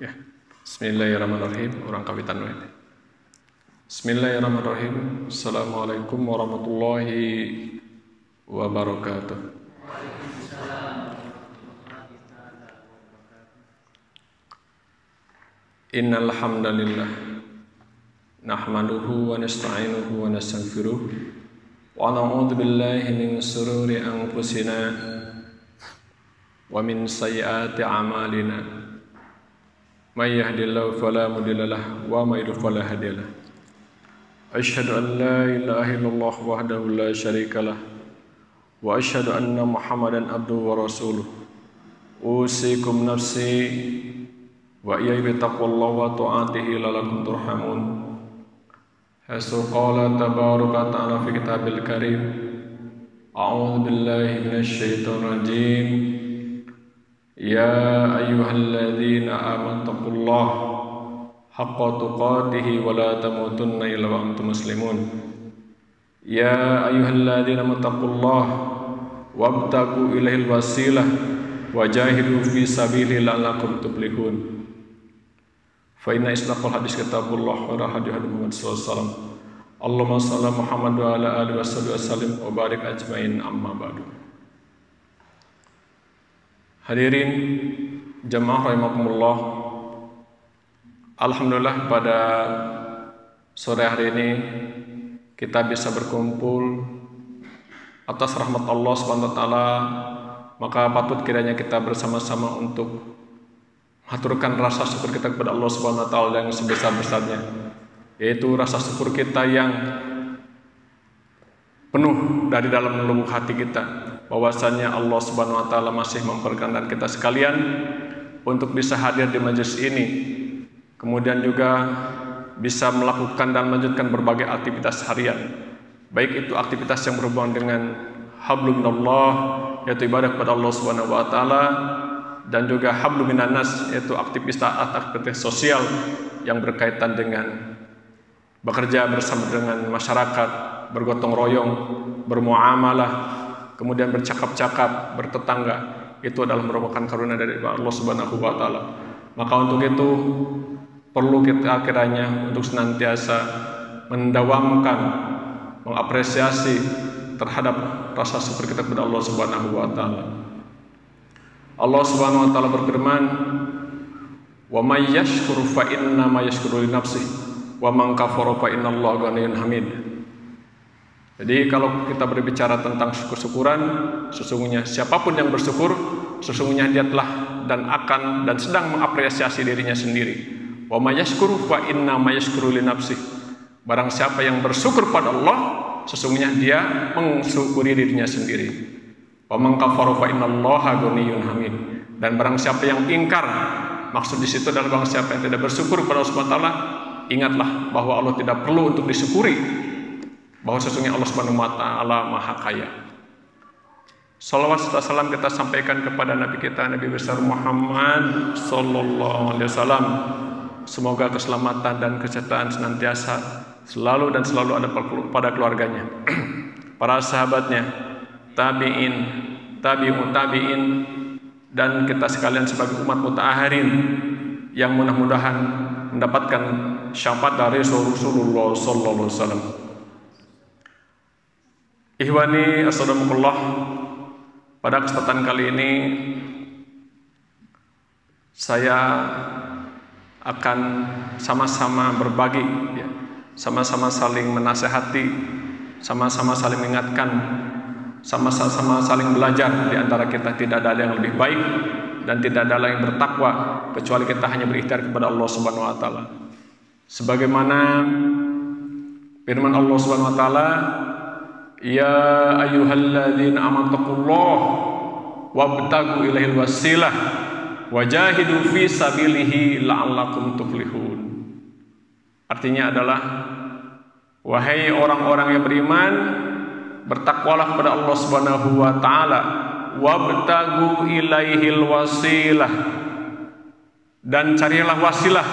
Ya. Bismillahirrahmanirrahim. Orang kawitan wae. Bismillahirrahmanirrahim. Assalamualaikum warahmatullahi wabarakatuh. Innal hamdalillah nahmaduhu wa nasta'inuhu wa nastaghfiruh wa na'udzu billahi min shururi anfusina wa min sayyiati a'malina. May yahdihillahu fala mudilla lahu wa may yudlil fala hadiya lahu. Asyhadu an la ilaha illallah wahdahu la syarika lahu wa asyhadu anna Muhammadan abduhu wa rasuluh. Usikum nafsi wa iyyakum bittaqwallahi wa ta'atihi la'allakum turhamun. Hasu qala tabaraka ta'ala fi kitabil karim. A'udzu billahi minasy syaithanir rajim. Ya ayyuhalladzina amanu taqullaha haqqa tuqatih wa la tamutunna illa wa antum muslimun. Ya ayyuhalladzina taqullaha wabtagu ilaihil wasilah wajahidu fi sabilihi la'allakum tuflihun. Fa inna isnaqal hadis kitabullah wa hadi Muhammad sallallahu alaihi wasallam. Allahumma shalli Muhammad wa ala alihi wasallim wa barik ajmain amma ba'du. Hadirin jemaah rahimakumullah. Alhamdulillah pada sore hari ini kita bisa berkumpul atas rahmat Allah Subhanahu wa taala, maka patut kiranya kita bersama-sama untuk mengaturkan rasa syukur kita kepada Allah Subhanahu wa taala yang sebesar-besarnya, yaitu rasa syukur kita yang penuh dari dalam lubuk hati kita, bahwasanya Allah Subhanahu wa taala masih memperkenankan kita sekalian untuk bisa hadir di majelis ini, kemudian juga bisa melakukan dan melanjutkan berbagai aktivitas harian, baik itu aktivitas yang berhubungan dengan hablum minallah, yaitu ibadah kepada Allah Subhanahu wa taala, dan juga hablum minan nas, yaitu aktivitas sosial yang berkaitan dengan bekerja bersama dengan masyarakat, bergotong royong, bermuamalah, kemudian bercakap-cakap, bertetangga. Itu adalah merupakan karunia dari Allah Subhanahu wa taala. Maka untuk itu perlu kita kiranya untuk senantiasa mendawamkan, mengapresiasi terhadap rasa syukur kita kepada Allah Subhanahu wa taala. Allah Subhanahu wa taala berfirman, "Wa may yashkur fa inna ma yashkuru li nafsihi wa man kafara fa innallaha ghaniyyun hamid." Jadi kalau kita berbicara tentang syukur-syukuran, sesungguhnya siapapun yang bersyukur, sesungguhnya dia telah dan akan dan sedang mengapresiasi dirinya sendiri. Wa may yashkuru fa inna ma yashkuru li nafsihi. Barang siapa yang bersyukur pada Allah, sesungguhnya dia mensyukuri dirinya sendiri. Wa man kafara fa innallaha ghaniyyun hamid. Dan barang siapa yang ingkar, maksud di situ adalah barang siapa yang tidak bersyukur kepada Allah Subhanahu wa taala, ingatlah bahwa Allah tidak perlu untuk disyukuri, bahwa sesungguhnya Allah Subhanahu wa taala Maha Kaya. Salawat serta salam kita sampaikan kepada Nabi kita, Nabi besar Muhammad sallallahu alaihi wasallam. Semoga keselamatan dan kesehatan senantiasa selalu dan selalu ada pada keluarganya, para sahabatnya, tabi'in, tabi'ut tabi'in, dan kita sekalian sebagai umat muta'akhirin yang mudah-mudahan mendapatkan syafaat dari Rasulullah sallallahu alaihi wasallam. Ihwani assalamualaikum. Pada kesempatan kali ini saya akan sama-sama berbagi, ya, sama-sama saling menasehati, sama-sama saling mengingatkan, sama-sama saling belajar. Di antara kita tidak ada yang lebih baik dan tidak ada yang bertakwa kecuali kita hanya berikhtiar kepada Allah Subhanahu wa taala. Sebagaimana firman Allah Subhanahu wa taala, ya ayyuhalladzina amanu taqullaha wabtagu ilaihil wasilah wajahidu fi sabilihi la'allakum tuflihun. Artinya adalah, wahai orang-orang yang beriman, bertakwalah kepada Allah Subhanahu wa taala, wabtagu ilaihil wasilah, dan carilah wasilah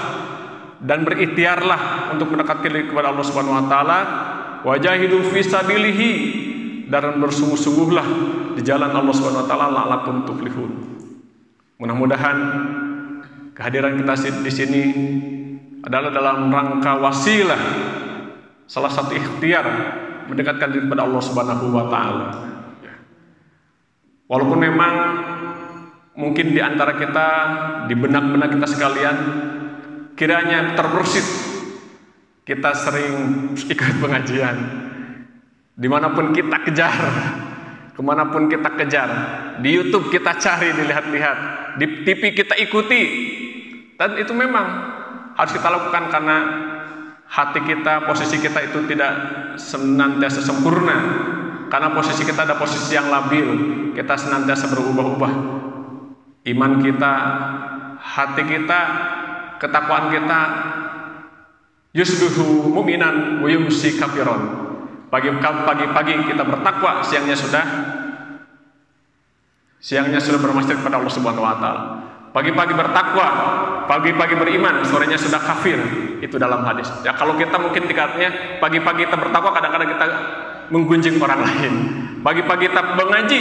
dan berikhtiarlah untuk mendekati kepada Allah Subhanahu wa taala, wajahidu fi sabilihi, dan bersungguh-sungguhlah di jalan Allah Subhanahu wa taala la'allakum tuflihun. Mudah-mudahan Kehadiran kita di sini adalah dalam rangka wasilah, salah satu ikhtiar mendekatkan diri kepada Allah Subhanahu wa taala. Walaupun memang mungkin di antara kita, di benak-benak kita sekalian, kiranya terbersit, kita sering ikut pengajian, dimanapun kita kejar, kemanapun kita kejar, di YouTube kita cari, dilihat-lihat, di TV kita ikuti, dan itu memang harus kita lakukan karena hati kita, posisi kita itu tidak senantiasa sempurna, karena posisi kita ada posisi yang labil, kita senantiasa berubah-ubah. Iman kita, hati kita, ketakwaan kita, yusbihu mu'minan wa yumsi kafiron. Pagi-pagi kita bertakwa, siangnya sudah bermaksiat kepada Allah Subhanahu wa taala. Pagi-pagi bertakwa, pagi-pagi beriman, sorenya sudah kafir. Itu dalam hadis. Ya kalau kita mungkin dikatanya pagi-pagi kita bertakwa, kadang-kadang kita menggunjing orang lain. Pagi-pagi kita mengaji,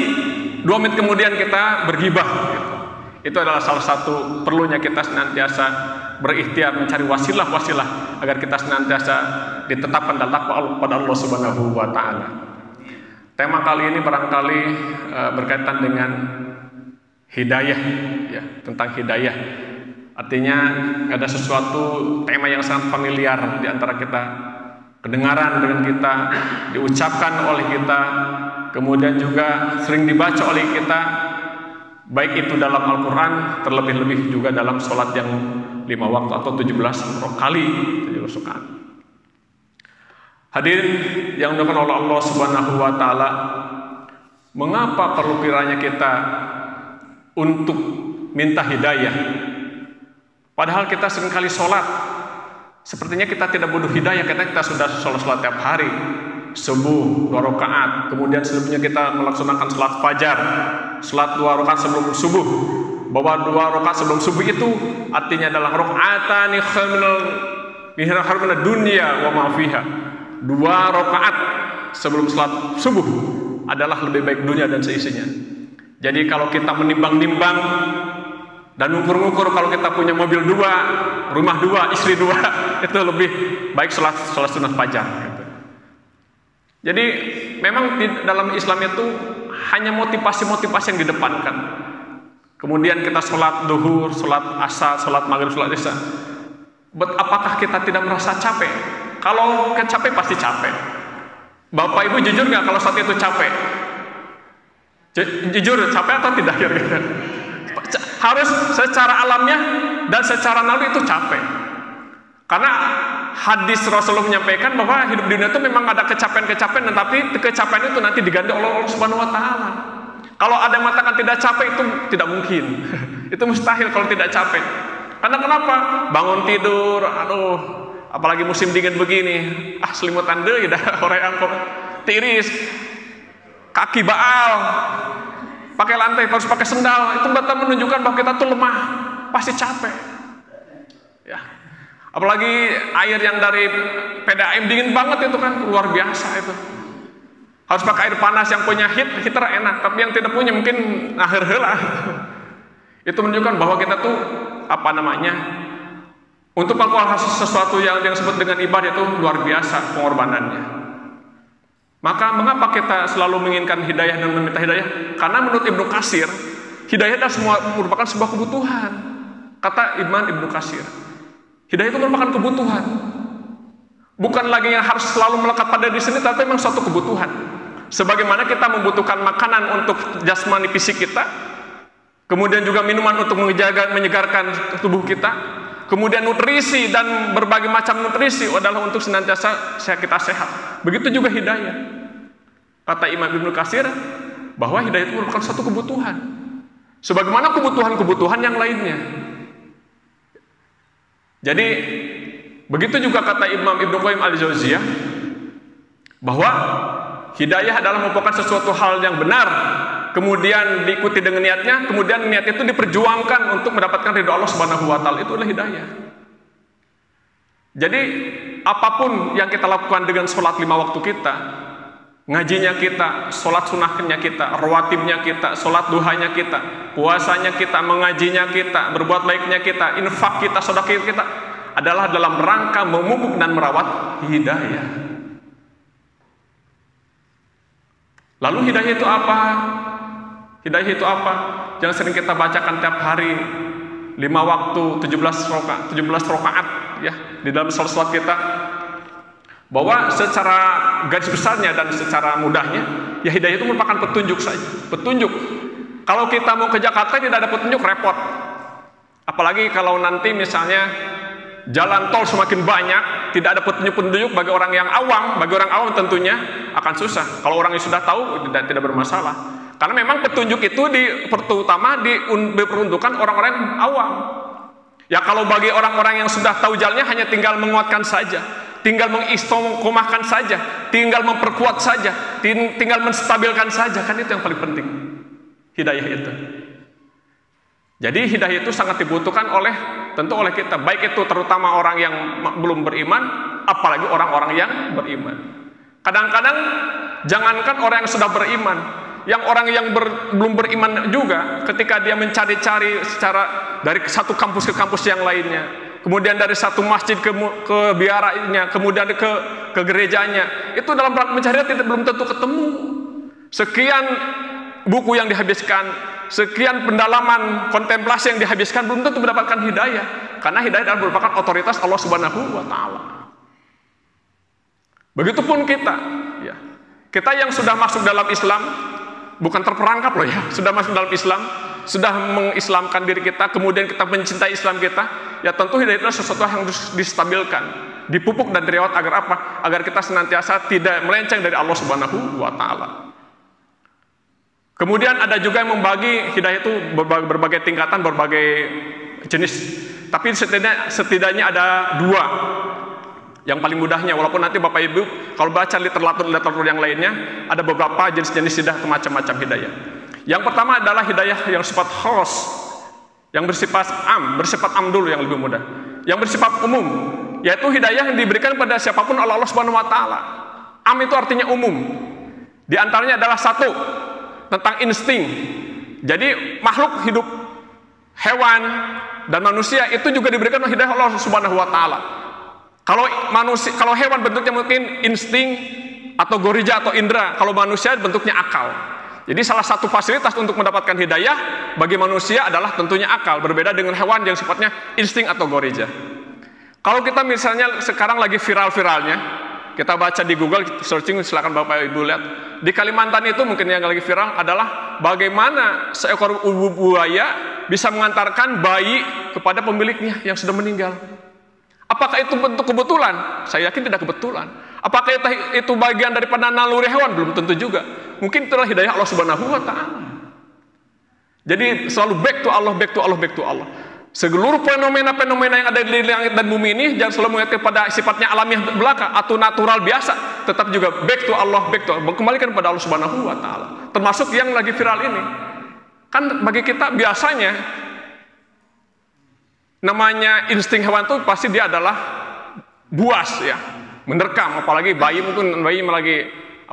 2 menit kemudian kita bergibah. Itu adalah salah satu perlunya kita senantiasa berikhtiar mencari wasilah-wasilah agar kita senantiasa ditetapkan dalam takwa pada Allah Subhanahu wa taala. Tema kali ini barangkali berkaitan dengan hidayah, ya, tentang hidayah. Artinya ada sesuatu tema yang sangat familiar di antara kita, kedengaran dengan kita, diucapkan oleh kita, kemudian juga sering dibaca oleh kita, baik itu dalam Al-Quran, terlebih-lebih juga dalam sholat yang 5 waktu atau 17 kali 17 rakaat. Hadirin yang dimuliakan oleh Allah Subhanahu wa taala, mengapa perlu kiranya kita untuk minta hidayah? Padahal kita seringkali sholat, sepertinya kita tidak butuh hidayah karena kita sudah sholat tiap hari, subuh 2 rakaat, kemudian sebelumnya kita melaksanakan sholat fajar, sholat 2 rakaat sebelum subuh. Bahwa 2 rakaat sebelum subuh itu artinya adalah rakaatani khairun dunya wa ma fiha. 2 rakaat sebelum sholat subuh adalah lebih baik dunia dan seisinya. Jadi kalau kita menimbang-nimbang dan ngukur-ngukur, kalau kita punya mobil 2, rumah 2, istri 2, itu lebih baik sholat sunat fajar gitu. Jadi memang di dalam Islam itu hanya motivasi-motivasi yang didepankan. Kemudian kita sholat duhur, sholat asar, sholat maghrib, sholat isya. Apakah kita tidak merasa capek? Kalau capek pasti capek. Bapak Ibu jujur nggak kalau saat itu capek? Jujur capek atau tidak? Harus secara alamnya dan secara naluri itu capek. Karena hadis Rasulullah menyampaikan bahwa hidup di dunia itu memang ada kecapean-kecapean, tetapi kecapean itu nanti diganti oleh Allah Subhanahu wa taala. Kalau ada yang mengatakan tidak capek, itu tidak mungkin. Itu mustahil kalau tidak capek. Karena kenapa? Bangun tidur, aduh, apalagi musim dingin begini, selimutan deui dah horeang tiris, kaki baal, pakai lantai, harus pakai sendal. Itu betul menunjukkan bahwa kita tuh lemah, pasti capek. Ya. Apalagi air yang dari PDAM dingin banget itu kan, luar biasa itu. Harus pakai air panas, yang punya heater enak, tapi yang tidak punya mungkin akhir heula. Itu menunjukkan bahwa kita tuh untuk melakukan sesuatu yang disebut dengan ibadah itu luar biasa pengorbanannya. Maka mengapa kita selalu menginginkan hidayah dan meminta hidayah? Karena menurut Ibnu Katsir, hidayah adalah merupakan sebuah kebutuhan. Kata Imam Ibnu Katsir, hidayah itu merupakan kebutuhan. Bukan lagi yang harus selalu melekat pada diri sendiri, tapi memang suatu kebutuhan. Sebagaimana kita membutuhkan makanan untuk jasmani fisik kita, kemudian juga minuman untuk menyegarkan tubuh kita, kemudian nutrisi dan berbagai macam nutrisi adalah untuk senantiasa kita sehat. Begitu juga hidayah. Kata Imam Ibnu Katsir bahwa hidayah itu merupakan suatu kebutuhan, sebagaimana kebutuhan-kebutuhan yang lainnya. Jadi begitu juga kata Imam Ibnu Qayyim al-Jauziyah bahwa hidayah adalah merupakan sesuatu hal yang benar, kemudian diikuti dengan niatnya, kemudian niat itu diperjuangkan untuk mendapatkan ridho Allah Subhanahu wa taala. Itu adalah hidayah. Jadi apapun yang kita lakukan dengan sholat 5 waktu kita, ngajinya kita, sholat sunnahnya kita, rawatibnya kita, sholat duhanya kita, puasanya kita, mengajinya kita, berbuat baiknya kita, infak kita, sedekah kita adalah dalam rangka memupuk dan merawat hidayah. Lalu hidayah itu apa? Hidayah itu apa? Yang sering kita bacakan tiap hari, 5 waktu, 17 rakaat ya, di dalam salat kita. Bahwa secara garis besarnya dan secara mudahnya, ya hidayah itu merupakan petunjuk saja. Petunjuk. Kalau kita mau ke Jakarta tidak ada petunjuk, repot. Apalagi kalau nanti misalnya jalan tol semakin banyak, tidak ada petunjuk-petunjuk bagi orang yang awam. Bagi orang awam tentunya akan susah. Kalau orang yang sudah tahu tidak bermasalah. Karena memang petunjuk itu terutama diperuntukkan orang-orang awam. Ya kalau bagi orang-orang yang sudah tahu jalannya hanya tinggal menguatkan saja, tinggal mengistiqomahkan saja, tinggal memperkuat saja, tinggal menstabilkan saja, kan itu yang paling penting. Hidayah itu. Jadi hidayah itu sangat dibutuhkan tentu oleh kita, baik itu terutama orang yang belum beriman, apalagi orang-orang yang beriman. Kadang-kadang jangankan orang yang sudah beriman, yang orang yang belum beriman juga, ketika dia mencari-cari secara dari satu kampus ke kampus yang lainnya, kemudian dari satu masjid ke biaranya, kemudian ke gerejanya, itu dalam rangka mencari belum tentu ketemu. Sekian buku yang dihabiskan, sekian pendalaman kontemplasi yang dihabiskan, belum tentu mendapatkan hidayah, karena hidayah adalah merupakan otoritas Allah Subhanahu wa Ta'ala. Begitupun kita, ya, kita yang sudah masuk dalam Islam, bukan terperangkap loh ya, sudah masuk dalam Islam, sudah mengislamkan diri kita, kemudian kita mencintai Islam kita, ya tentu hidayah itu sesuatu yang harus distabilkan, dipupuk dan dirawat agar apa? Agar kita senantiasa tidak melenceng dari Allah Subhanahu wa Ta'ala. Kemudian ada juga yang membagi hidayah itu berbagai tingkatan, berbagai jenis. Tapi setidaknya ada 2. Yang paling mudahnya, walaupun nanti Bapak Ibu kalau baca literatur yang lainnya, ada beberapa jenis-jenis hidayah, macam-macam hidayah. Yang pertama adalah hidayah yang sifat khos, yang bersifat am dulu yang lebih mudah. Yang bersifat umum, yaitu hidayah yang diberikan pada siapapun oleh Allah Subhanahu wa Ta'ala. Am itu artinya umum. Di antaranya adalah 1, tentang insting. Jadi makhluk hidup, hewan dan manusia itu juga diberikan hidayah Allah Subhanahu wa Ta'ala. Kalau hewan bentuknya mungkin insting atau gorija atau indera, kalau manusia bentuknya akal. Jadi salah satu fasilitas untuk mendapatkan hidayah bagi manusia adalah tentunya akal, berbeda dengan hewan yang sifatnya insting atau gorija. Kalau kita misalnya sekarang lagi viral-viralnya, kita baca di Google, searching, silakan Bapak Ibu lihat. Di Kalimantan itu mungkin yang lagi viral adalah bagaimana seekor buaya bisa mengantarkan bayi kepada pemiliknya yang sudah meninggal. Apakah itu bentuk kebetulan? Saya yakin tidak kebetulan. Apakah itu bagian daripada naluri hewan? Belum tentu juga. Mungkin itulah hidayah Allah Subhanahu wa Ta'ala. Jadi selalu back to Allah, back to Allah, back to Allah. Seluruh fenomena-fenomena yang ada di langit dan bumi ini jangan selalu mengaitkan pada sifatnya alamiah belaka atau natural biasa, tetap juga back to Allah, kembalikan kepada Allah Subhanahu wa Ta'ala. Termasuk yang lagi viral ini. Kan bagi kita biasanya namanya insting hewan itu pasti dia adalah buas ya, menerkam, apalagi bayi, mungkin bayi lagi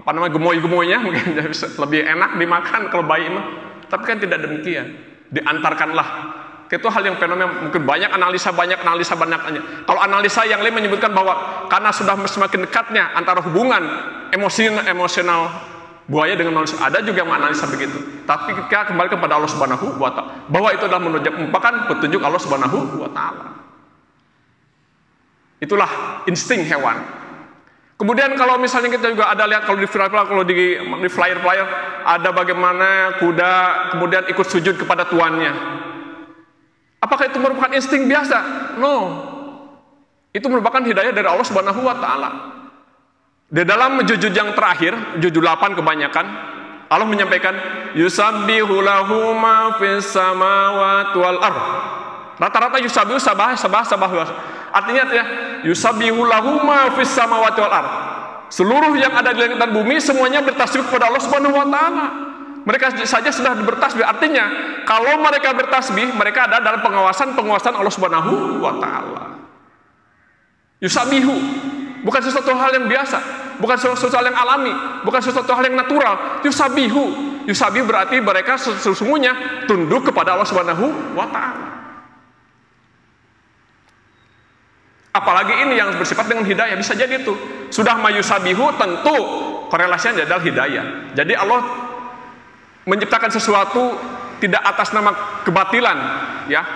gemoy-gemoynya mungkin lebih enak dimakan kalau bayi mah. Tapi kan tidak demikian. Diantarkanlah. Itu hal yang fenomena, mungkin banyak analisa banyaknya. Kalau analisa yang lain menyebutkan bahwa karena sudah semakin dekatnya antara hubungan emosional buaya dengan manusia, ada juga yang menganalisa begitu. Tapi kita kembali kepada Allah Subhanahu wa Ta'ala, bahwa itu adalah merupakan petunjuk Allah Subhanahu wa Ta'ala. Itulah insting hewan. Kemudian kalau misalnya kita juga ada lihat kalau di flyer ada bagaimana kuda kemudian ikut sujud kepada tuannya. Apakah itu merupakan insting biasa? No. Itu merupakan hidayah dari Allah Subhanahu wa Ta'ala. Di dalam juzud yang terakhir, juzud 8 kebanyakan, Allah menyampaikan yusabbihu lahu ma fis samawati wal ardh. Rata-rata yusabbihu sabah. Artinya yusabbihu lahu ma fis samawati wal ardh. Seluruh yang ada di langit dan bumi semuanya bertasbih kepada Allah Subhanahu wa Ta'ala. Mereka saja sudah bertasbih. Artinya kalau mereka bertasbih, mereka ada dalam pengawasan Allah Subhanahu wa Ta'ala. Yusabihu bukan sesuatu hal yang biasa. bukan sesuatu hal yang alami, bukan sesuatu hal yang natural. Yusabihu berarti mereka sesungguhnya tunduk kepada Allah Subhanahu wa taala. Apalagi ini yang bersifat dengan hidayah, bisa jadi itu. Sudah mayusabihu, tentu korelasinya adalah hidayah. Jadi Allah menciptakan sesuatu tidak atas nama kebatilan, ya.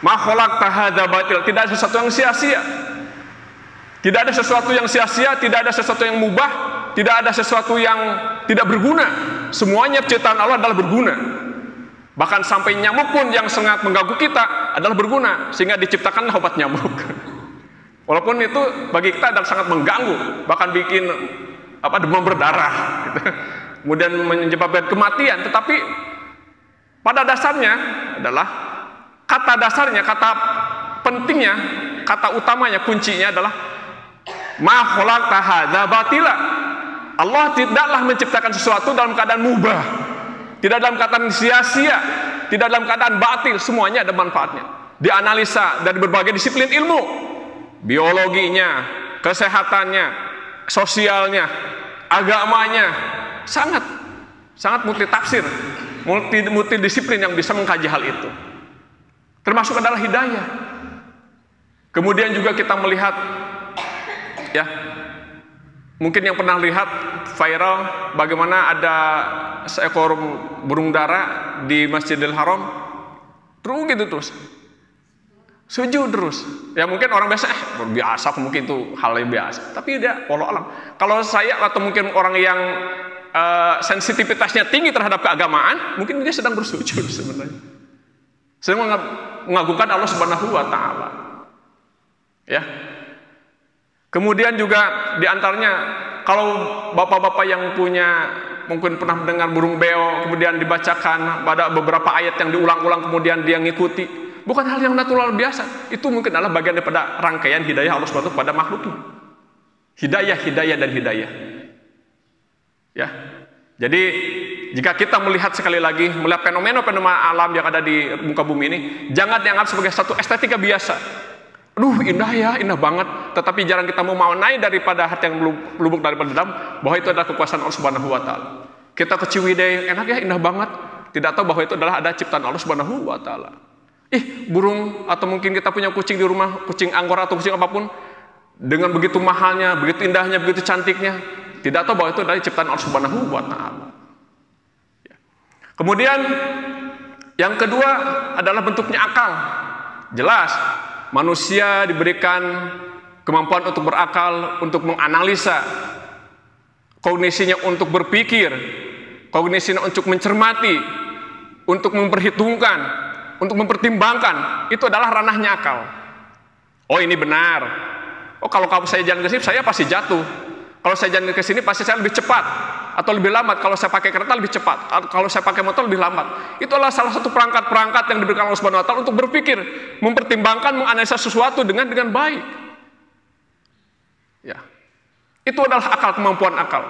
Ma khalaqta hadza batil, tidak ada sesuatu yang sia-sia. Tidak ada sesuatu yang sia-sia, tidak ada sesuatu yang mubah, tidak ada sesuatu yang tidak berguna. Semuanya ciptaan Allah adalah berguna. Bahkan sampai nyamuk pun yang sangat mengganggu kita adalah berguna, sehingga diciptakanlah obat nyamuk. Walaupun itu bagi kita adalah sangat mengganggu, bahkan bikin demam berdarah, gitu. Kemudian menyebabkan kematian. Tetapi pada dasarnya adalah kata dasarnya, kata pentingnya, kata utamanya, kuncinya adalah ma khalaqta hadza batila. Allah tidaklah menciptakan sesuatu dalam keadaan mubah, tidak dalam keadaan sia-sia, tidak dalam keadaan batil. Semuanya ada manfaatnya. Dianalisa dari berbagai disiplin ilmu, biologinya, kesehatannya, sosialnya, agamanya, sangat multitafsir, multidisiplin yang bisa mengkaji hal itu. Termasuk adalah hidayah. Kemudian juga kita melihat, ya, mungkin yang pernah lihat viral bagaimana ada seekor burung dara di Masjidil Haram, terus gitu terus. Sujud terus. Ya mungkin orang biasa biasa, mungkin itu hal yang biasa. Tapi dia wallahu alam. Kalau saya atau mungkin orang yang sensitivitasnya tinggi terhadap keagamaan, mungkin dia sedang bersujud sebenarnya. Sedang mengagungkan Allah Subhanahu wa taala. Ya. Kemudian juga di antaranya kalau bapak-bapak yang punya mungkin pernah mendengar burung beo kemudian dibacakan pada beberapa ayat yang diulang-ulang kemudian dia ngikuti. Bukan hal yang natural biasa. Itu mungkin adalah bagian daripada rangkaian hidayah Allah SWT pada makhluknya. Hidayah dan hidayah. Ya. Jadi jika kita melihat sekali lagi, melihat fenomena-fenomena alam yang ada di muka bumi ini, jangan dianggap sebagai satu estetika biasa. Aduh, indah ya, indah banget. Tetapi jarang kita mau memaknai daripada hati yang lubuk daripada dalam, bahwa itu adalah kekuasaan Allah Subhanahu wa taala. Kita ke Ciwidey, enak ya, indah banget. Tidak tahu bahwa itu adalah ada ciptaan Allah Subhanahu wa taala. Burung atau mungkin kita punya kucing di rumah, kucing Anggora atau kucing apapun, dengan begitu mahalnya, begitu indahnya, begitu cantiknya, tidak tahu bahwa itu adalah ciptaan Allah Subhanahu wa taala. Ya. Kemudian yang kedua adalah bentuknya akal. Jelas manusia diberikan kemampuan untuk berakal, untuk menganalisa, kognisinya untuk berpikir, kognisinya untuk mencermati, untuk memperhitungkan, untuk mempertimbangkan. Itu adalah ranahnya akal. Oh, ini benar. Oh, kalau saya jalan ke sini, saya pasti jatuh. Kalau saya jalan ke sini, pasti saya lebih cepat atau lebih lambat. Kalau saya pakai kereta lebih cepat, kalau saya pakai motor lebih lambat. Itu adalah salah satu perangkat-perangkat yang diberikan Allah Subhanahu wa taala untuk berpikir, mempertimbangkan, menganalisa sesuatu dengan baik. Ya. Itu adalah akal, kemampuan akal.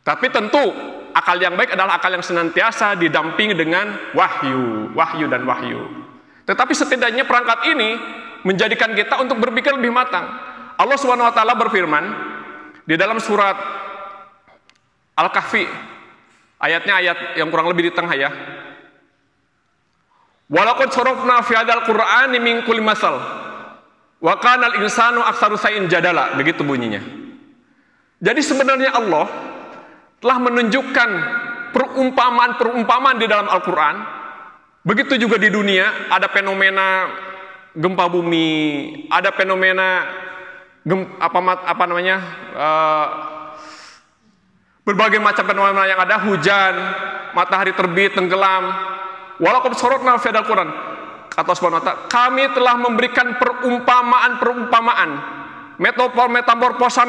Tapi tentu akal yang baik adalah akal yang senantiasa didampingi dengan wahyu dan wahyu. Tetapi setidaknya perangkat ini menjadikan kita untuk berpikir lebih matang. Allah Subhanahu wa taala berfirman di dalam surat Al-Kahfi, ayatnya ayat yang kurang lebih di tengah ya. Walaqad sarafna fi hadzal qur'ani min kulli masal wa kana al-insanu aktsaru shay'in jadala, begitu bunyinya. Jadi sebenarnya Allah telah menunjukkan perumpamaan-perumpamaan di dalam Al-Quran. Begitu juga di dunia, ada fenomena gempa bumi, ada fenomena berbagai macam fenomena yang ada, hujan, matahari terbit, tenggelam. Walaupun sorotna fi hadzal Quran, kata Subhanahu wa taala, kami telah memberikan perumpamaan-perumpamaan, metamorfosa,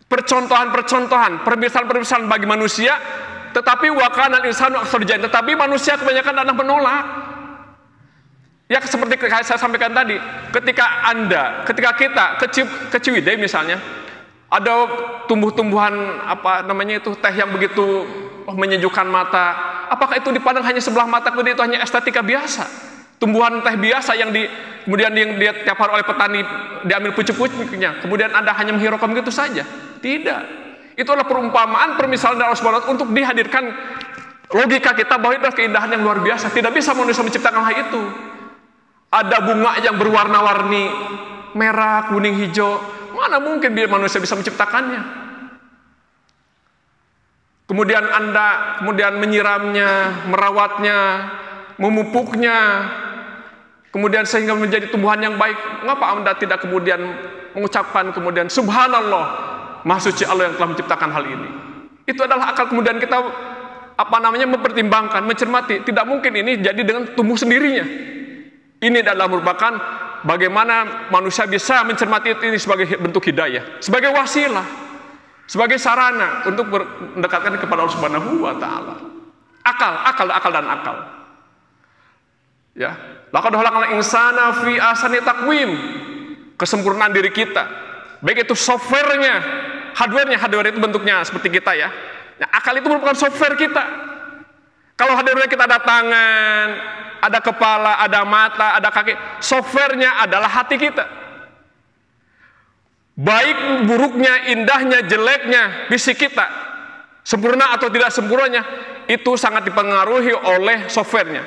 percontohan, permisalan bagi manusia, tetapi wakanal insanu aktsar jahil, tetapi manusia kebanyakan adalah menolak. Ya seperti saya sampaikan tadi, ketika kita ke Ciwidey misalnya, ada tumbuh-tumbuhan teh yang begitu menyejukkan mata. Apakah itu dipandang hanya sebelah mata, kemudian itu hanya estetika biasa? Tumbuhan teh biasa yang kemudian yang dia tiap hari oleh petani diambil pucuk-pucuknya, kemudian Anda hanya menghiraukan gitu saja. Tidak. Itu adalah perumpamaan, permisalan dari Allah Subhanahu wa taala untuk dihadirkan logika kita bahwa itu adalah keindahan yang luar biasa. Tidak bisa manusia menciptakan hal itu. Ada bunga yang berwarna-warni, merah, kuning, hijau. Mana mungkin manusia bisa menciptakannya? Kemudian Anda menyiramnya, merawatnya, memupuknya, kemudian sehingga menjadi tumbuhan yang baik. Mengapa Anda tidak kemudian mengucapkan kemudian subhanallah, maha suci Allah yang telah menciptakan hal ini? Itu adalah akal kemudian kita mempertimbangkan, mencermati. Tidak mungkin ini jadi dengan tumbuh sendirinya. Ini adalah merupakan bagaimana manusia bisa mencermati ini sebagai bentuk hidayah, sebagai wasilah, sebagai sarana untuk mendekatkan kepada Allah Subhanahu wa taala. Akal dan akal. Ya, laqad khalaqnal insana fi ahsani taqwim. Kesempurnaan diri kita, baik itu softwarenya, hardware itu bentuknya seperti kita ya. Nah, akal itu merupakan software kita. Kalau hardware kita ada tangan, ada kepala, ada mata, ada kaki, softwarenya adalah hati kita. Baik buruknya, indahnya, jeleknya fisik kita, sempurna atau tidak sempurnanya, itu sangat dipengaruhi oleh softwarenya.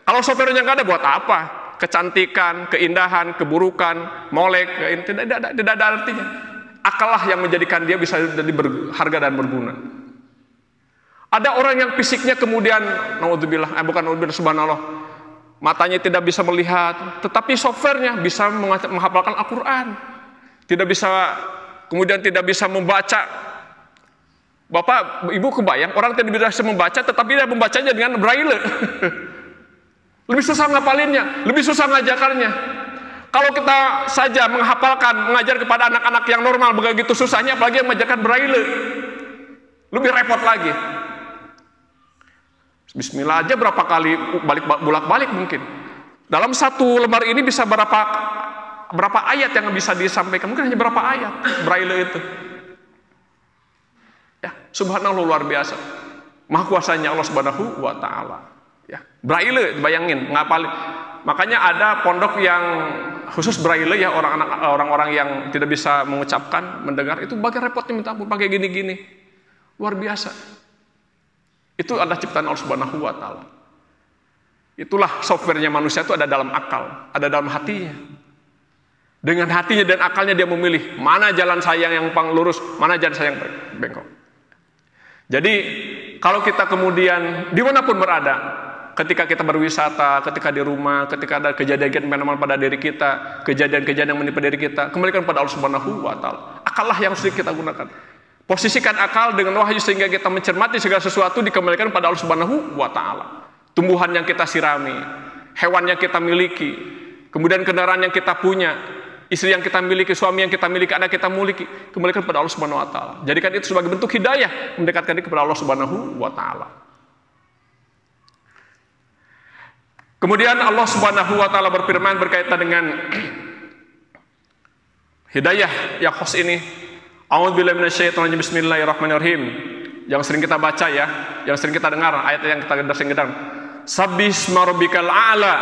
Kalau softwarenya nggak ada, buat apa? Kecantikan, keindahan, keburukan, molek, tidak ada artinya. Akallah yang menjadikan dia bisa jadi berharga dan berguna. Ada orang yang fisiknya kemudian, subhanallah, matanya tidak bisa melihat, tetapi softwarenya bisa menghafalkan Al-Quran. Tidak bisa membaca. Bapak, Ibu kebayang, orang tidak bisa membaca, tetapi dia membacanya dengan braille. Lebih susah ngapalinnya, lebih susah ngajakarnya. Kalau kita saja mengajar kepada anak-anak yang normal begitu susahnya, apalagi yang mengajarkan braille, lebih repot lagi. Bismillah aja berapa kali bolak-balik mungkin. Dalam satu lembar ini bisa berapa ayat yang bisa disampaikan? Mungkin hanya berapa ayat braille itu. Ya, subhanallah, luar biasa. Maha kuasanya Allah Subhanahu wa taala. Ya, braille, bayangin, ngapalin. Makanya ada pondok yang khusus braille ya, orang-orang yang tidak bisa mengucapkan, mendengar, itu bagian repotnya minta ampun, pakai gini-gini. Luar biasa. Itu adalah ciptaan Allah Subhanahu wa taala. Itulah softwarenya manusia, itu ada dalam akal, ada dalam hatinya. Dengan hatinya dan akalnya dia memilih mana jalan saya yang lurus, mana jalan saya yang bengkok. Jadi kalau kita kemudian dimanapun berada, ketika kita berwisata, ketika di rumah, ketika ada kejadian paranormal pada diri kita, kejadian-kejadian yang menimpa diri kita, kembalikan pada Allah Subhanahu wa taala. Akallah yang harus kita gunakan. Posisikan akal dengan wahyu sehingga kita mencermati segala sesuatu, dikembalikan pada Allah Subhanahu wa taala. Tumbuhan yang kita sirami, hewan yang kita miliki, kemudian kendaraan yang kita punya, istri yang kita miliki, suami yang kita miliki, anak kita miliki, kembalikan pada Allah Subhanahu wa taala. Jadikan itu sebagai bentuk hidayah, mendekatkan diri kepada Allah Subhanahu wa taala. Kemudian Allah Subhanahu wa taala berfirman berkaitan dengan hidayah yang khos ini. A'udzubillahi minasyaitonir rajim. Bismillahirrahmanirrahim. Yang sering kita baca ya, yang sering kita dengar, ayat yang kita sering dengar. Sabbisma rabbikal a'la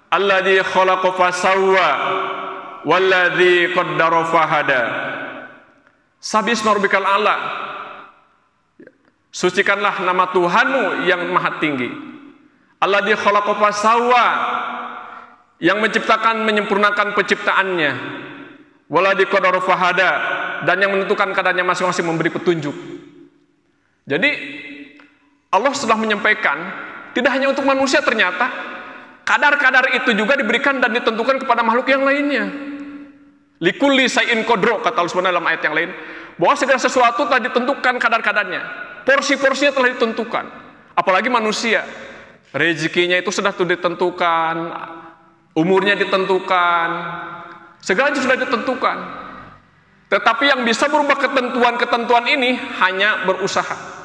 alladzi khalaqa fasawwa walladzi qaddara fahada. Sabbisma rabbikal a'la. Sucikanlah nama Tuhanmu yang maha tinggi. Alladzi khalaqa fasawwa, yang menciptakan, menyempurnakan penciptaannya. Walladzi qaddara fahada, dan yang menentukan keadaannya masing-masing, memberi petunjuk. Jadi Allah sudah menyampaikan tidak hanya untuk manusia, ternyata kadar-kadar itu juga diberikan dan ditentukan kepada makhluk yang lainnya. Likulli syai'in qadra, kata Allah Subhanahu dalam ayat yang lain, bahwa segala sesuatu telah ditentukan kadar-kadarnya, porsi-porsinya telah ditentukan. Apalagi manusia, rezekinya itu sudah ditentukan, umurnya ditentukan, segalanya sudah ditentukan. Tetapi yang bisa merubah ketentuan-ketentuan ini hanya berusaha.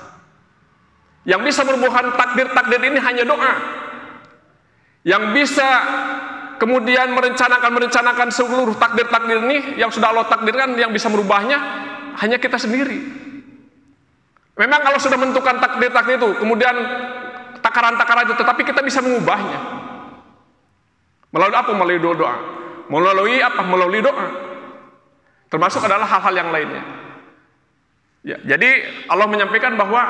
Yang bisa merubah takdir-takdir ini hanya doa. Yang bisa kemudian merencanakan seluruh takdir-takdir ini yang sudah Allah takdirkan, yang bisa merubahnya hanya kita sendiri. Memang kalau sudah menentukan takdir-takdir itu, kemudian takaran-takaran itu, tetapi kita bisa mengubahnya. Melalui apa? Melalui doa. Melalui apa? Melalui doa. Termasuk adalah hal-hal yang lainnya. Ya, jadi Allah menyampaikan bahwa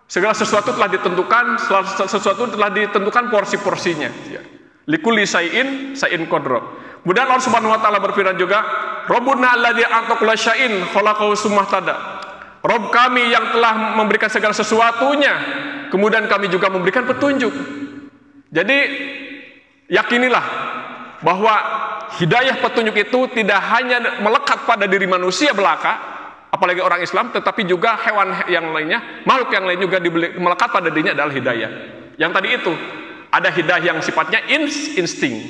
segala sesuatu telah ditentukan, sesuatu telah ditentukan porsi-porsinya. Ya. Likulli syai'in qadra. Kemudian Allah Subhanahu wa taala berfirman juga, Rabbuna alladzi a'ta kulla syai'in khalaqahu tsumma tada. Rabb kami yang telah memberikan segala sesuatunya, kemudian kami juga memberikan petunjuk. Jadi yakinilah bahwa hidayah petunjuk itu tidak hanya melekat pada diri manusia belaka, apalagi orang Islam, tetapi juga hewan yang lainnya, makhluk yang lain juga melekat pada dirinya adalah hidayah. Yang tadi itu ada hidayah yang sifatnya insting,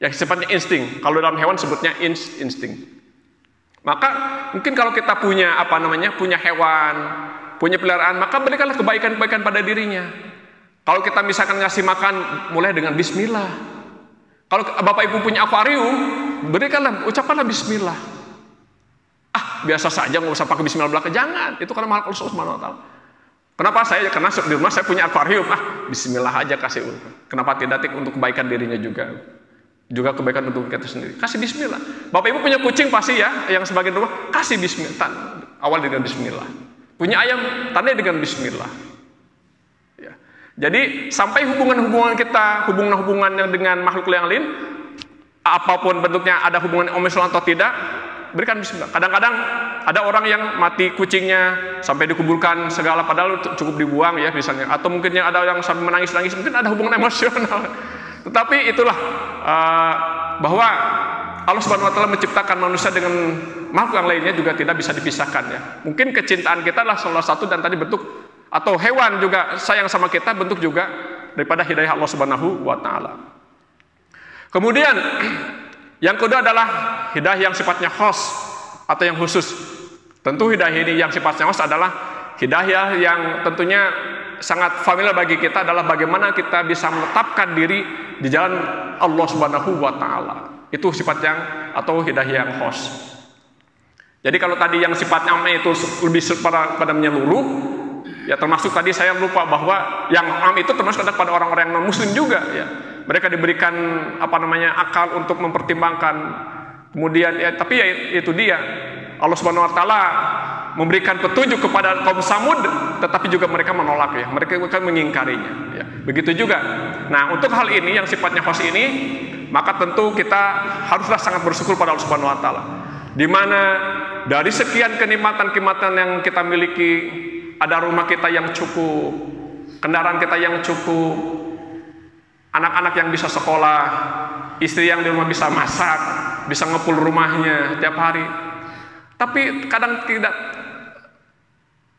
yang sifatnya insting. Kalau dalam hewan sebutnya insting. Maka mungkin kalau kita punya punya hewan, punya peliharaan, maka berikanlah kebaikan-kebaikan pada dirinya. Kalau kita misalkan ngasih makan, mulai dengan bismillah. Kalau Bapak Ibu punya akuarium, ucapkanlah bismillah. Biasa saja, nggak usah pakai bismillah belakang. Jangan, itu karena makhluk Allah Subhanahu wa taala. Kenapa saya? Karena di rumah saya punya akuarium. Bismillah aja kasih. Kenapa tidak untuk kebaikan dirinya juga kebaikan untuk kita sendiri. Kasih bismillah. Bapak Ibu punya kucing pasti ya, yang sebagian rumah kasih bismillah. Awal dengan bismillah. Punya ayam, tandai dengan bismillah. Ya. Jadi sampai hubungan-hubungan kita, hubungan yang dengan makhluk yang lain, apapun bentuknya, ada hubungan emosional atau tidak, berikan bismillah. Kadang-kadang ada orang yang mati kucingnya sampai dikuburkan segala, padahal cukup dibuang ya misalnya. Atau mungkin yang ada yang sampai menangis-nangis, mungkin ada hubungan emosional. Tetapi itulah bahwa Allah Subhanahu wa taala menciptakan manusia dengan makhluk yang lainnya juga tidak bisa dipisahkan ya. Mungkin kecintaan kita adalah salah satu, dan tadi bentuk, atau hewan juga sayang sama kita, bentuk juga daripada hidayah Allah Subhanahu wa taala. Kemudian yang kedua adalah hidayah yang sifatnya khas atau yang khusus. Tentu hidayah ini yang sifatnya khas adalah hidayah yang tentunya sangat familiar bagi kita, adalah bagaimana kita bisa menetapkan diri di jalan Allah Subhanahu wa taala. Itu sifat yang atau hidayah yang khas. Jadi kalau tadi yang sifatnya am itu lebih pada menyeluruh, ya termasuk tadi saya lupa bahwa yang am itu termasuk ada pada orang-orang yang non muslim juga ya. Mereka diberikan akal untuk mempertimbangkan. Kemudian ya, tapi ya itu dia. Allah Subhanahu wa taala memberikan petunjuk kepada kaum Samud, tetapi juga mereka menolak ya. Mereka akan mengingkarinya ya. Begitu juga. Nah, untuk hal ini yang sifatnya khas ini, maka tentu kita haruslah sangat bersyukur pada Allah Subhanahu wa taala. Di mana dari sekian kenikmatan-kenikmatan yang kita miliki, ada rumah kita yang cukup, kendaraan kita yang cukup, anak-anak yang bisa sekolah, istri yang di rumah bisa masak, bisa ngepul rumahnya tiap hari. Tapi kadang tidak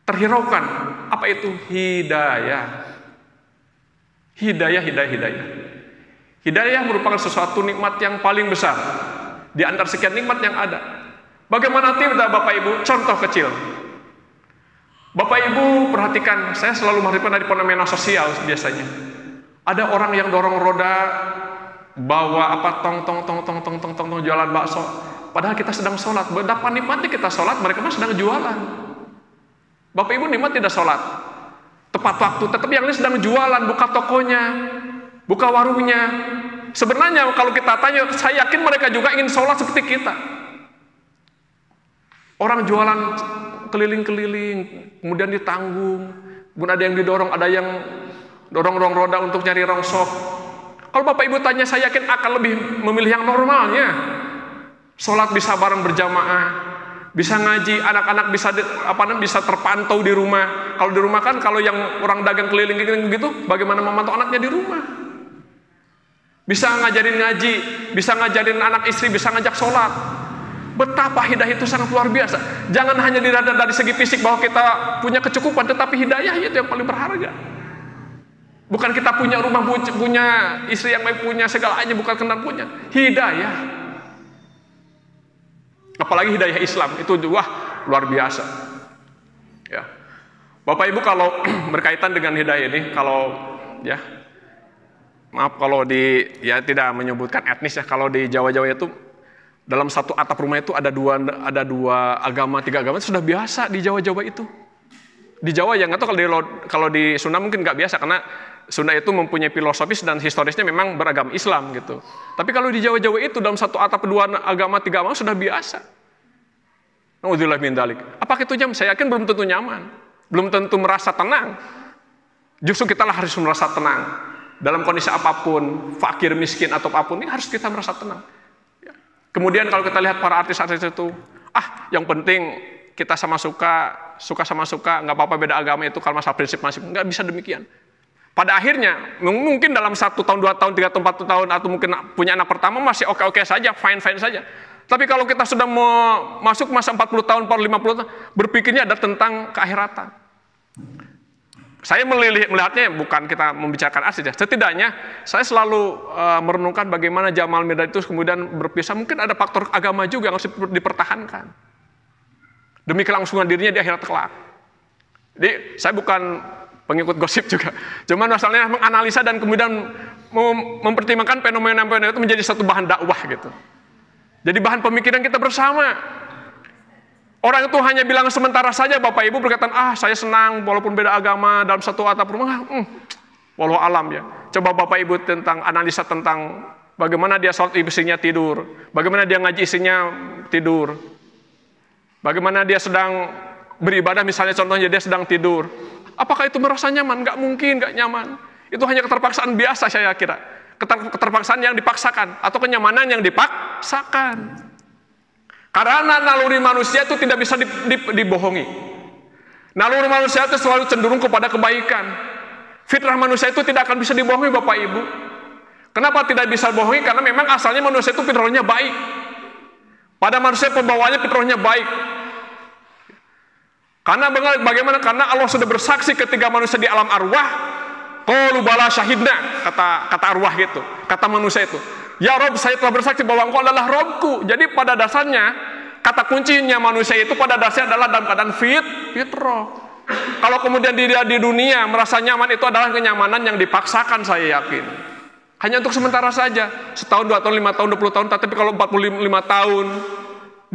terhiraukan apa itu hidayah. Hidayah merupakan sesuatu nikmat yang paling besar di antara sekian nikmat yang ada. Bagaimana tidak Bapak Ibu? Contoh kecil. Bapak Ibu perhatikan, saya selalu mengharapkan dari fenomena sosial biasanya. Ada orang yang dorong roda, bawa tong jualan bakso. Padahal kita sedang sholat. Betapa nikmatnya kita sholat, mereka mah sedang jualan. Bapak Ibu nikmat tidak sholat tepat waktu, tetapi yang lain sedang jualan, buka tokonya, buka warungnya. Sebenarnya kalau kita tanya, saya yakin mereka juga ingin sholat seperti kita. Orang jualan keliling-keliling, kemudian ditanggung, kemudian ada yang didorong, ada yang dorong roda untuk nyari rongsok. Kalau Bapak Ibu tanya, saya yakin akan lebih memilih yang normalnya. Sholat bisa bareng berjamaah, bisa ngaji, anak-anak bisa terpantau di rumah. Kalau di rumah kan, kalau yang orang dagang keliling-keliling begitu, bagaimana memantau anaknya di rumah? Bisa ngajarin ngaji, bisa ngajarin anak istri, bisa ngajak sholat. Betapa hidayah itu sangat luar biasa. Jangan hanya dari segi fisik bahwa kita punya kecukupan, tetapi hidayah itu yang paling berharga. Bukan kita punya rumah, punya istri yang baik, punya segalanya, bukan kenal punya. Hidayah. Apalagi hidayah Islam itu wah luar biasa. Ya. Bapak Ibu kalau berkaitan dengan hidayah ini, kalau ya maaf kalau tidak menyebutkan etnis ya, kalau di Jawa-Jawa itu dalam satu atap rumah itu ada dua agama, 3 agama itu sudah biasa di Jawa-Jawa itu. Di Jawa ya nggak tahu, kalau di Sunda mungkin nggak biasa karena Sunda itu mempunyai filosofis dan historisnya memang beragama Islam gitu. Tapi kalau di Jawa-Jawa itu dalam satu atap dua agama, tiga agama sudah biasa. Naudzubillah min dzalik. Apakah itu jam? Saya yakin belum tentu nyaman, belum tentu merasa tenang. Justru kita harus merasa tenang dalam kondisi apapun, fakir, miskin atau apapun, ini harus kita merasa tenang. Kemudian kalau kita lihat para artis-artis itu, yang penting kita sama suka sama suka, nggak apa-apa beda agama itu kalau masalah prinsip masih nggak bisa demikian. Pada akhirnya mungkin dalam 1 tahun, 2 tahun, 3 tahun, 4 tahun atau mungkin punya anak pertama masih oke-oke saja, fine-fine saja. Tapi kalau kita sudah mau masuk masa 40 tahun, 50 tahun, berpikirnya ada tentang keakhiratan. Saya melihatnya bukan kita membicarakan artis ya. Setidaknya saya selalu merenungkan bagaimana Jamal Mirdad itu kemudian berpisah. Mungkin ada faktor agama juga yang harus dipertahankan demi kelangsungan dirinya di akhirat kelak. Jadi saya bukan pengikut gosip juga. Cuman masalahnya menganalisa dan kemudian mempertimbangkan fenomena-fenomena itu menjadi satu bahan dakwah gitu. Jadi bahan pemikiran kita bersama. Orang itu hanya bilang sementara saja, Bapak Ibu berkata, saya senang walaupun beda agama dalam satu atap rumah. Walau alam ya. Coba Bapak Ibu tentang analisa tentang bagaimana dia sholat istrinya tidur, bagaimana dia ngaji istrinya tidur, bagaimana dia sedang beribadah misalnya contohnya dia sedang tidur. Apakah itu merasa nyaman? Nggak mungkin, nggak nyaman. Itu hanya keterpaksaan biasa saya kira. Keterpaksaan yang dipaksakan atau kenyamanan yang dipaksakan. Karena naluri manusia itu tidak bisa dibohongi. Naluri manusia itu selalu cenderung kepada kebaikan. Fitrah manusia itu tidak akan bisa dibohongi Bapak Ibu. Kenapa tidak bisa dibohongi? Karena memang asalnya manusia itu fitrahnya baik. Pada manusia pembawaannya fitrahnya baik. Karena bagaimana? Karena Allah sudah bersaksi ketika manusia di alam arwah, qalu bala syahidna, kata arwah gitu, kata manusia itu. Ya Rob, saya telah bersaksi bahwa Engkau adalah Robku. Jadi pada dasarnya, kata kuncinya manusia itu pada dasarnya adalah dalam keadaan fitrah. Kalau kemudian dia di dunia merasa nyaman, itu adalah kenyamanan yang dipaksakan, saya yakin. Hanya untuk sementara saja. Setahun, 2 tahun, 5 tahun, 20 tahun. Tapi kalau 45 tahun,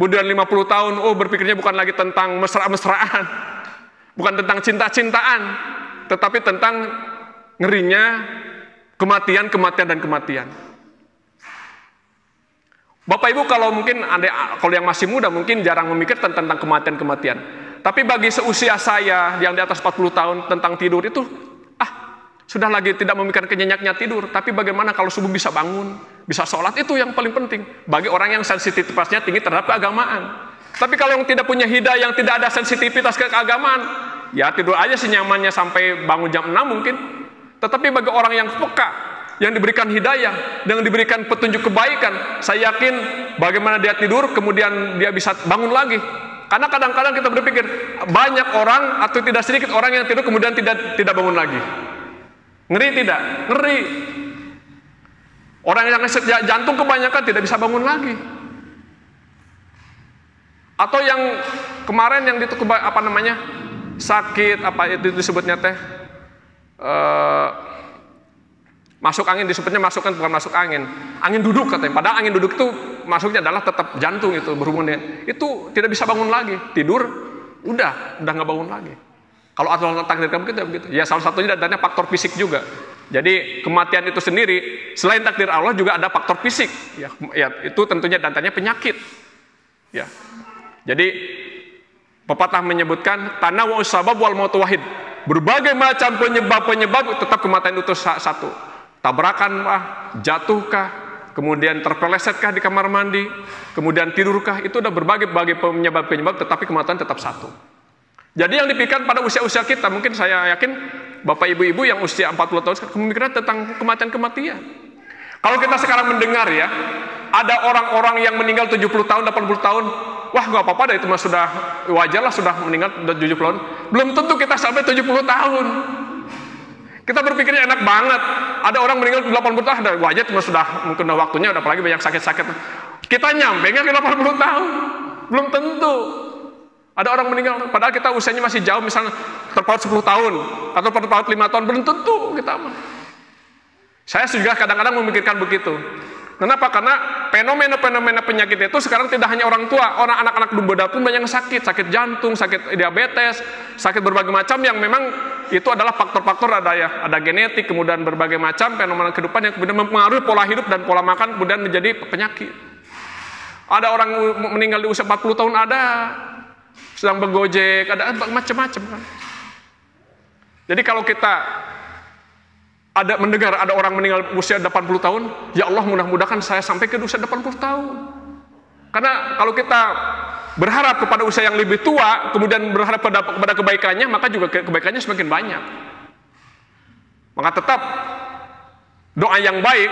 kemudian 50 tahun, berpikirnya bukan lagi tentang mesra-mesraan. Bukan tentang cinta-cintaan. Tetapi tentang ngerinya kematian, dan kematian. Bapak Ibu kalau mungkin kalau yang masih muda mungkin jarang memikirkan tentang kematian. Tapi bagi seusia saya yang di atas 40 tahun tentang tidur itu sudah lagi tidak memikirkan kenyenyaknya tidur, tapi bagaimana kalau subuh bisa bangun, bisa sholat, itu yang paling penting bagi orang yang sensitivitasnya tinggi terhadap keagamaan. Tapi kalau yang tidak punya hidayah, yang tidak ada sensitivitas ke keagamaan, ya tidur aja senyamannya sampai bangun jam 6 mungkin. Tetapi bagi orang yang peka, yang diberikan hidayah, yang diberikan petunjuk kebaikan, saya yakin bagaimana dia tidur, kemudian dia bisa bangun lagi. Karena kadang-kadang kita berpikir, banyak orang atau tidak sedikit orang yang tidur kemudian tidak bangun lagi. Ngeri tidak? Ngeri. Orang yang jantung kebanyakan tidak bisa bangun lagi. Atau yang kemarin yang itu sakit, itu disebutnya masuk angin, disebutnya bukan masuk angin duduk katanya. Padahal angin duduk itu masuknya adalah tetap jantung, itu berhubungan dengan itu, tidak bisa bangun lagi, tidur udah nggak bangun lagi. Kalau aturan takdir kamu kita begitu. Ya salah satunya adanya faktor fisik juga. Jadi kematian itu sendiri selain takdir Allah juga ada faktor fisik. Ya itu tentunya datanya penyakit. Ya. Jadi pepatah menyebutkan tanawwu sabab wal mautu wahid. Berbagai macam penyebab tetap kematian itu satu. Tabrakan jatuhkah, kemudian terpelesetkah di kamar mandi, kemudian tidurkah, itu udah berbagai penyebab, tetapi kematian tetap satu. Jadi yang dipikirkan pada usia-usia kita, mungkin saya yakin Bapak Ibu-ibu yang usia 40 tahun memikirkan tentang kematian. Kalau kita sekarang mendengar ya, ada orang-orang yang meninggal 70 tahun, 80 tahun, wah nggak apa-apa dah, itu mah sudah wajar lah, sudah meninggal 70 tahun. Belum tentu kita sampai 70 tahun. Kita berpikirnya enak banget. Ada orang meninggal 80 tahun, wajar, cuma sudah mungkin udah waktunya, udah apalagi banyak sakit-sakit. Kita nyampe nggak ke 80 tahun? Belum tentu. Ada orang meninggal, padahal kita usianya masih jauh, misalnya terpaut 10 tahun, atau terpaut 5 tahun, belum tentu kita mah. Saya juga kadang-kadang memikirkan begitu. Kenapa? Karena fenomena-fenomena penyakit itu sekarang tidak hanya orang tua, orang anak-anak muda pun banyak yang sakit jantung, sakit diabetes, sakit berbagai macam yang memang itu adalah faktor-faktor ada genetik, kemudian berbagai macam fenomena kehidupan yang kemudian mempengaruhi pola hidup dan pola makan kemudian menjadi penyakit. Ada orang meninggal di usia 40 tahun, ada sedang bergojek, ada macam-macam kan. Jadi kalau kita ada mendengar ada orang meninggal usia 80 tahun, ya Allah mudah-mudahan saya sampai ke usia 80 tahun. Karena kalau kita berharap kepada usia yang lebih tua, kemudian berharap kepada kebaikannya, maka juga kebaikannya semakin banyak. Maka tetap doa yang baik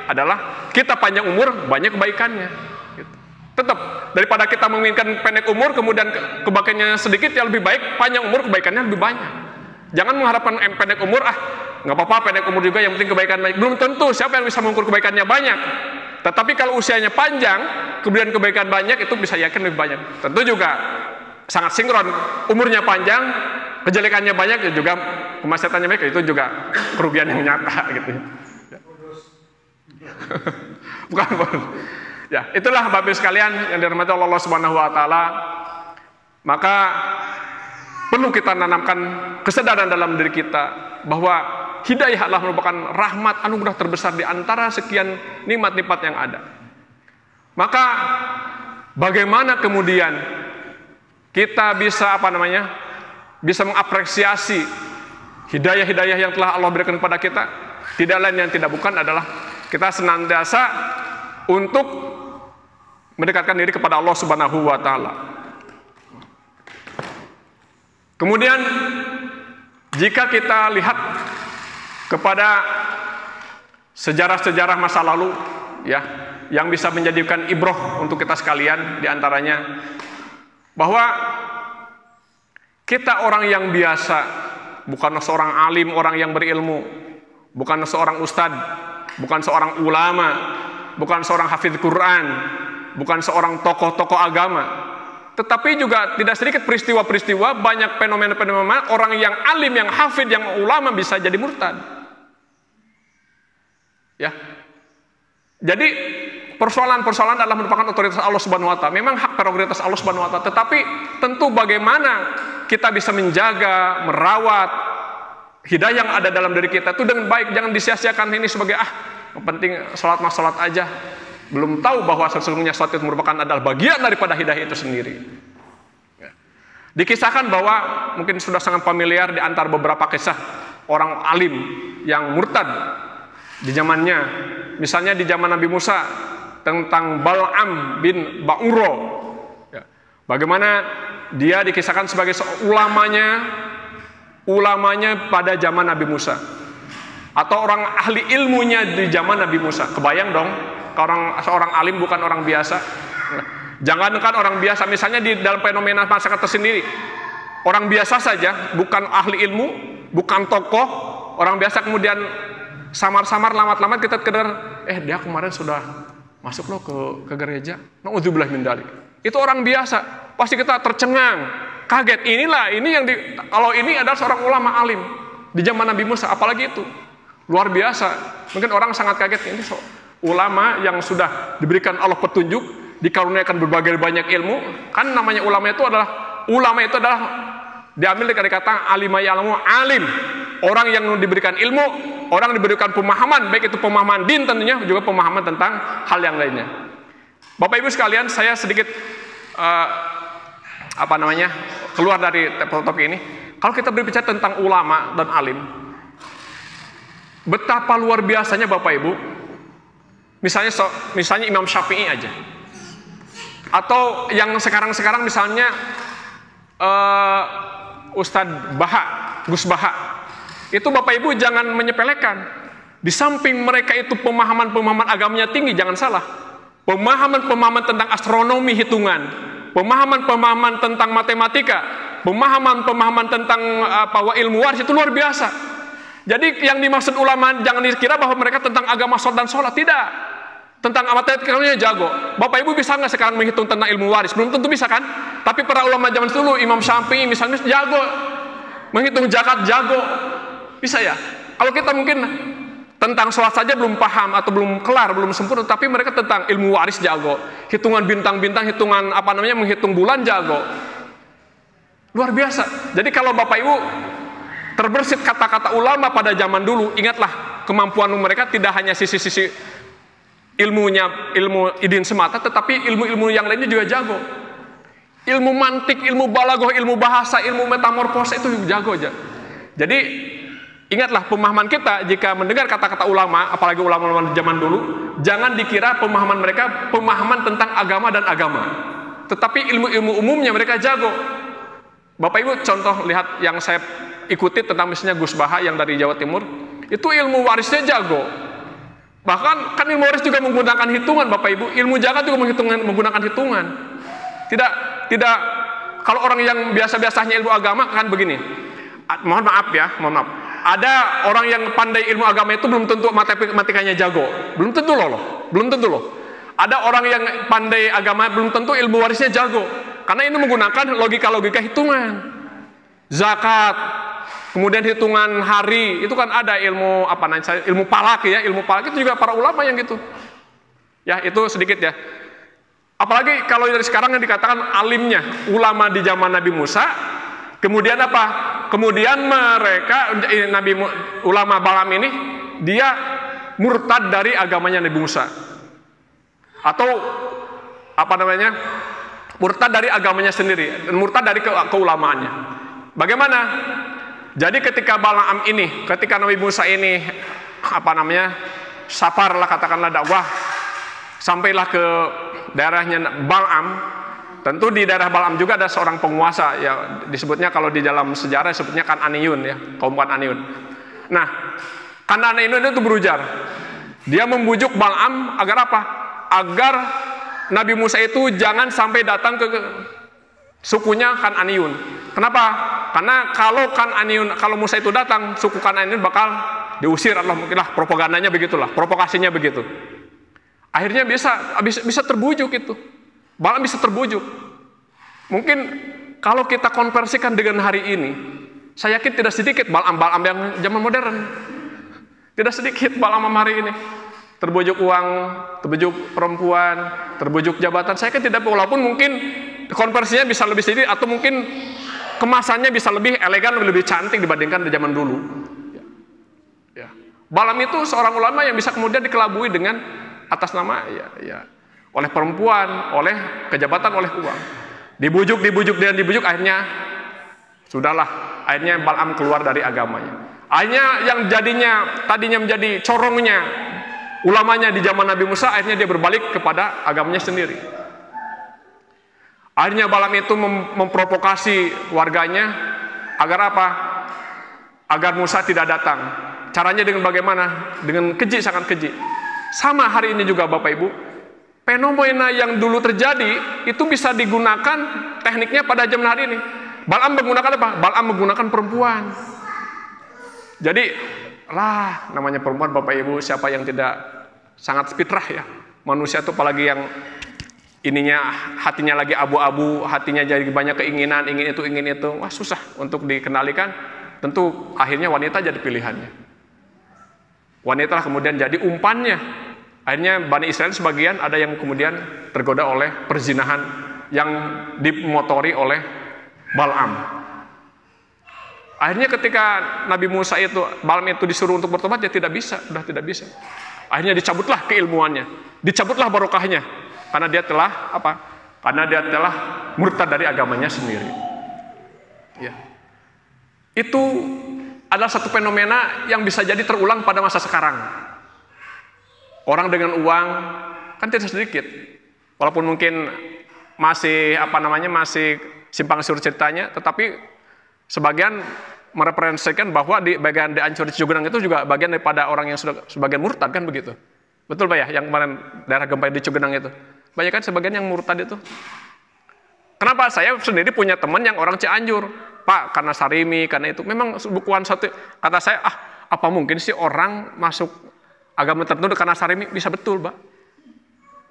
adalah kita panjang umur, banyak kebaikannya. Gitu. Tetap daripada kita menginginkan pendek umur, kemudian kebaikannya sedikit, yang lebih baik panjang umur, kebaikannya lebih banyak. Jangan mengharapkan pendek umur, nggak apa-apa pendek umur juga, yang penting kebaikan banyak. Belum tentu siapa yang bisa mengukur kebaikannya banyak. Tetapi kalau usianya panjang, kemudian kebaikan banyak, itu bisa yakin lebih banyak. Tentu juga sangat sinkron. Umurnya panjang, kejelekannya banyak, ya juga kemaksiatannya banyak, itu juga kerugian yang nyata gitu. Bukan. Ya, itulah Bapak sekalian yang dirahmati Allah Subhanahu wa taala. Maka perlu kita nanamkan kesadaran dalam diri kita bahwa hidayah adalah merupakan rahmat anugerah terbesar di antara sekian nikmat-nikmat yang ada. Maka bagaimana kemudian kita bisa bisa mengapresiasi hidayah-hidayah yang telah Allah berikan kepada kita? Tidak lain yang tidak bukan adalah kita senantiasa untuk mendekatkan diri kepada Allah Subhanahu wa taala. Kemudian jika kita lihat kepada sejarah-sejarah masa lalu, ya, yang bisa menjadikan ibroh untuk kita sekalian, diantaranya bahwa kita orang yang biasa, bukan seorang alim, orang yang berilmu, bukan seorang ustadz, bukan seorang ulama, bukan seorang hafidz Quran, bukan seorang tokoh-tokoh agama. Tetapi juga tidak sedikit peristiwa-peristiwa, banyak fenomena-fenomena orang yang alim, yang hafid, yang ulama bisa jadi murtad. Ya. Jadi persoalan-persoalan adalah merupakan otoritas Allah Subhanahu wa taala. Memang hak prerogatif Allah Subhanahu wa taala, tetapi tentu bagaimana kita bisa menjaga, merawat hidayah yang ada dalam diri kita itu dengan baik. Jangan disia-siakan ini sebagai yang penting salat aja. Belum tahu bahwa sesungguhnya salat itu merupakan adalah bagian daripada hidayah itu sendiri. Ya. Dikisahkan bahwa mungkin sudah sangat familiar di antara beberapa kisah orang alim yang murtad di zamannya. Misalnya di zaman Nabi Musa tentang Bal'am bin Ba'uro. Ya. Bagaimana dia dikisahkan sebagai ulamanya pada zaman Nabi Musa, atau orang ahli ilmunya di zaman Nabi Musa. Kebayang dong, seorang alim bukan orang biasa. Jangankan orang biasa, misalnya di dalam fenomena masyarakat tersendiri, orang biasa saja, bukan ahli ilmu, bukan tokoh, orang biasa kemudian samar-samar, lamat-lamat kita kedar, dia kemarin sudah masuk loh ke gereja. Na'udzubillah min dzalik. Itu orang biasa, pasti kita tercengang, kaget. Kalau ini adalah seorang ulama alim di zaman Nabi Musa, apalagi itu luar biasa. Mungkin orang sangat kaget, ini ulama yang sudah diberikan Allah petunjuk, dikaruniakan berbagai banyak ilmu. Kan namanya ulama itu adalah diambil dari kata alima ya'lamu, alim, orang yang diberikan ilmu, orang yang diberikan pemahaman, baik itu pemahaman din tentunya, juga pemahaman tentang hal yang lainnya. Bapak Ibu sekalian, saya sedikit keluar dari topik ini. Kalau kita berbicara tentang ulama dan alim, betapa luar biasanya Bapak Ibu. Misalnya Imam Syafi'i aja, atau yang sekarang misalnya Ustadz Gus Baha, itu Bapak Ibu jangan menyepelekan. Di samping mereka itu pemahaman agamanya tinggi, jangan salah, pemahaman tentang astronomi hitungan, pemahaman tentang matematika, pemahaman tentang ilmu waris itu luar biasa. Jadi yang dimaksud ulama jangan dikira bahwa mereka tentang agama sholat dan sholat, tidak. Tentang matematikanya jago. Bapak Ibu bisa nggak sekarang menghitung tentang ilmu waris? Belum tentu bisa kan? Tapi para ulama zaman dulu, Imam Syafi'i misalnya jago, menghitung zakat jago, bisa ya. Kalau kita mungkin tentang sholat saja belum paham atau belum kelar, belum sempurna, tapi mereka tentang ilmu waris jago, hitungan bintang-bintang, hitungan menghitung bulan jago. Luar biasa. Jadi kalau Bapak Ibu terbersit kata-kata ulama pada zaman dulu, ingatlah kemampuan mereka tidak hanya sisi-sisi ilmu idin semata, tetapi ilmu-ilmu yang lainnya juga jago. Ilmu mantik, ilmu balaghah, ilmu bahasa, ilmu metamorfosa itu jago aja. Jadi ingatlah pemahaman kita jika mendengar kata-kata ulama, apalagi ulama-ulama zaman dulu, jangan dikira pemahaman mereka pemahaman tentang agama dan agama, tetapi ilmu-ilmu umumnya mereka jago. Bapak Ibu contoh lihat yang saya ikuti tentang misalnya Gus Baha yang dari Jawa Timur, itu ilmu warisnya jago. Bahkan kan ilmu waris juga menggunakan hitungan, Bapak Ibu. Ilmu jagat juga menggunakan hitungan. Tidak kalau orang yang biasa-biasanya ilmu agama kan begini. Mohon maaf. Ada orang yang pandai ilmu agama itu belum tentu matematikanya jago. Belum tentu loh. Ada orang yang pandai agama belum tentu ilmu warisnya jago. Karena ini menggunakan logika-logika hitungan. Zakat, kemudian hitungan hari, itu kan ada ilmu ilmu falak ya, ilmu falak itu juga para ulama yang gitu. Ya, itu sedikit ya. Apalagi kalau dari sekarang yang dikatakan alimnya ulama di zaman Nabi Musa, kemudian apa? Kemudian mereka ulama Balaam ini dia murtad dari agamanya Nabi Musa. Atau murtad dari agamanya sendiri, murtad dari keulamaannya. Bagaimana? Jadi ketika Nabi Musa ini safarlah katakanlah dakwah, sampailah ke daerahnya Balaam. Tentu di daerah Balaam juga ada seorang penguasa ya, disebutnya kalau di dalam sejarah disebutnya Kan'aniyun ya, kaum Kan'aniyun. Nah, Kan'aniyun itu berujar. Dia membujuk Balaam agar apa? Agar Nabi Musa itu jangan sampai datang ke sukunya Kan'aniyun. Kenapa? Karena kalau Musa itu datang, suku Kan'aniyun bakal diusir, mungkinlah propagandanya begitulah, provokasinya begitu. Akhirnya bisa terbujuk itu. Balaam bisa terbujuk. Mungkin kalau kita konversikan dengan hari ini, saya yakin tidak sedikit Balaam yang zaman modern. Tidak sedikit Balaam hari ini. Terbujuk uang, terbujuk perempuan, terbujuk jabatan. Saya kan tidak, walaupun mungkin konversinya bisa lebih sedikit atau mungkin kemasannya bisa lebih elegan, lebih cantik dibandingkan di zaman dulu. Ya. Balaam itu seorang ulama yang bisa kemudian dikelabui dengan atas nama oleh perempuan, oleh kejabatan, oleh uang. Dibujuk, akhirnya sudahlah. Akhirnya Balaam keluar dari agamanya. Akhirnya yang tadinya menjadi corongnya ulamanya di zaman Nabi Musa, akhirnya dia berbalik kepada agamanya sendiri. Akhirnya Balaam itu memprovokasi warganya agar apa? Agar Musa tidak datang. Caranya dengan bagaimana? Dengan keji, sangat keji. Sama hari ini juga Bapak Ibu, fenomena yang dulu terjadi itu bisa digunakan tekniknya pada zaman hari ini. Balaam menggunakan apa? Balaam menggunakan perempuan. Jadi namanya perempuan Bapak Ibu, siapa yang tidak sangat fitrah ya, manusia itu apalagi yang hatinya lagi abu-abu, hatinya jadi banyak keinginan, ingin itu, wah susah untuk dikenalikan. Tentu akhirnya wanita jadi pilihannya. Wanita kemudian jadi umpannya. Akhirnya Bani Israel sebagian ada yang kemudian tergoda oleh perzinahan yang dimotori oleh Balaam. Akhirnya ketika Nabi Musa Balaam itu disuruh untuk bertobat, ya tidak bisa. Akhirnya dicabutlah keilmuannya, dicabutlah barokahnya, karena dia telah Karena dia telah murtad dari agamanya sendiri. Ya. Itu adalah satu fenomena yang bisa jadi terulang pada masa sekarang. Orang dengan uang kan tidak sedikit, walaupun mungkin masih masih simpang siur ceritanya, tetapi sebagian merepresentasikan bahwa di bagian dihancur Cicugenang itu juga bagian daripada orang yang sudah sebagian murtad, kan begitu. Betul Pak ya, yang kemarin daerah gempa di Cicugenang itu. Banyak kan sebagian yang murtad itu. Kenapa? Saya sendiri punya teman yang orang Cianjur, Pak, karena Sarimi, karena itu. Memang bukan satu, kata saya, apa mungkin sih orang masuk agama tertentu karena Sarimi? Bisa betul, Pak.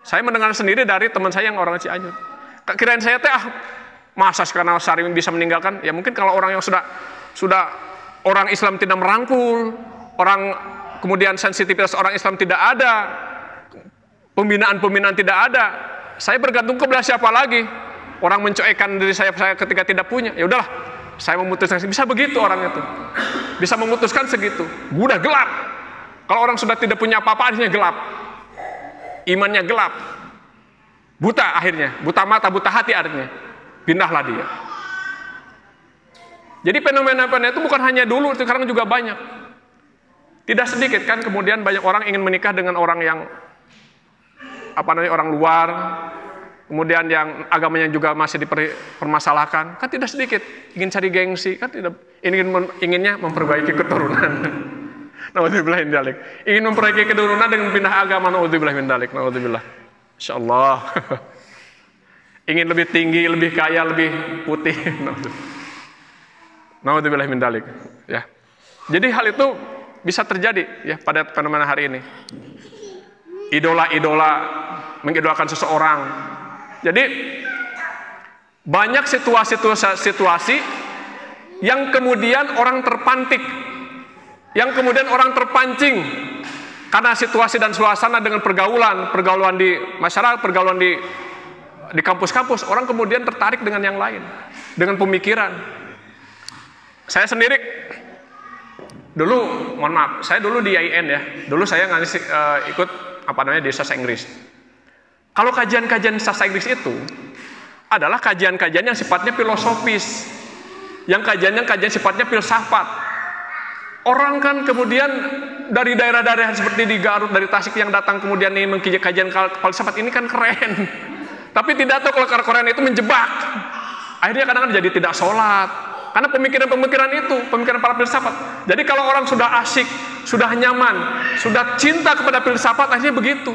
Saya mendengar sendiri dari teman saya yang orang Cianjur. Kirain saya masa karena Sarimi bisa meninggalkan? Ya mungkin kalau orang yang sudah orang Islam tidak merangkul, orang kemudian sensitivitas orang Islam tidak ada, pembinaan-pembinaan tidak ada, saya bergantung kepada siapa lagi? Orang mencuekkan diri saya ketika tidak punya, ya udahlah, saya memutuskan. Bisa begitu orang itu, bisa memutuskan segitu. Udah gelap. Kalau orang sudah tidak punya apa-apa, akhirnya gelap, imannya gelap, buta akhirnya, buta mata, buta hati akhirnya, pindahlah dia. Jadi fenomena-fenomena itu bukan hanya dulu, sekarang juga banyak. Tidak sedikit kan kemudian banyak orang ingin menikah dengan orang yang orang luar, kemudian yang agamanya juga masih dipermasalahkan, kan tidak sedikit ingin cari gengsi, kan tidak inginnya memperbaiki keturunan. Naudzubillah min dzalik. Ingin memperbaiki keturunan dengan pindah agama, naudzubillah min dzalik, naudzubillah. Insyaallah. Ingin lebih tinggi, lebih kaya, lebih putih. Naudzubillah min dzalik, ya. Jadi hal itu bisa terjadi ya pada fenomena hari ini. Idola-idola mengidolakan seseorang. Jadi banyak situasi yang kemudian orang terpantik, yang kemudian orang terpancing karena situasi dan suasana dengan pergaulan di masyarakat, pergaulan di kampus-kampus, orang kemudian tertarik dengan yang lain, dengan pemikiran. Saya sendiri dulu, mohon maaf, saya dulu di IAIN ya. Dulu saya ikut sastra Inggris. Kalau kajian-kajian sastra Inggris itu adalah kajian-kajian yang sifatnya filosofis, yang kajian sifatnya filsafat. Orang kan kemudian dari daerah-daerah seperti di Garut, dari Tasik yang datang kemudian ini kajian filsafat ini kan keren. Tapi tidak tahu kalau keren itu menjebak. Akhirnya kadang-kadang jadi tidak sholat. Karena pemikiran-pemikiran itu, pemikiran para filsafat. Jadi kalau orang sudah asyik, sudah nyaman, sudah cinta kepada filsafat, akhirnya begitu.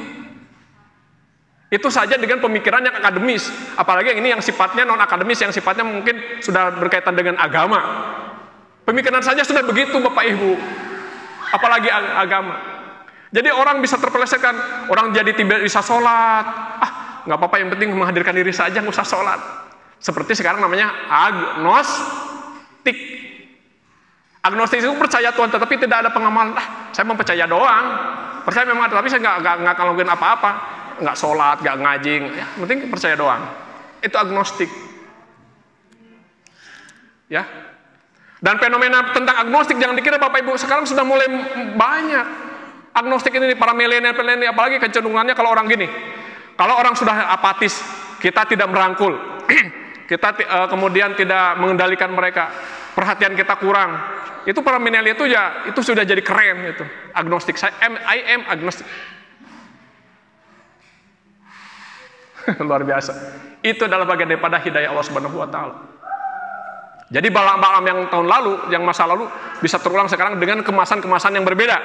Itu saja dengan pemikiran yang akademis. Apalagi yang ini yang sifatnya non-akademis, yang sifatnya mungkin sudah berkaitan dengan agama. Pemikiran saja sudah begitu Bapak Ibu. Apalagi agama. Jadi orang bisa terpelesetkan, orang jadi tidak bisa sholat. Nggak apa-apa, yang penting menghadirkan diri saja, nggak usah sholat. Seperti sekarang namanya agnostik. Agnostik itu percaya Tuhan tetapi tidak ada pengamalan. Saya mempercaya doang, percaya memang, tapi saya nggak ngelakuin apa-apa, nggak sholat, nggak ngaji, ya, penting percaya doang. Itu agnostik, ya. Dan fenomena tentang agnostik jangan dikira Bapak Ibu sekarang sudah mulai banyak. Agnostik ini para milenial, apalagi kecenderungannya kalau orang gini, kalau orang sudah apatis, kita tidak merangkul. Kita kemudian tidak mengendalikan mereka, perhatian kita kurang. Itu para milenial itu ya, itu sudah jadi keren itu. Agnostik, I am agnostik. Luar biasa. Itu adalah bagian daripada hidayah Allah Subhanahu wa taala. Jadi Balaam yang tahun lalu, yang masa lalu bisa terulang sekarang dengan kemasan-kemasan yang berbeda,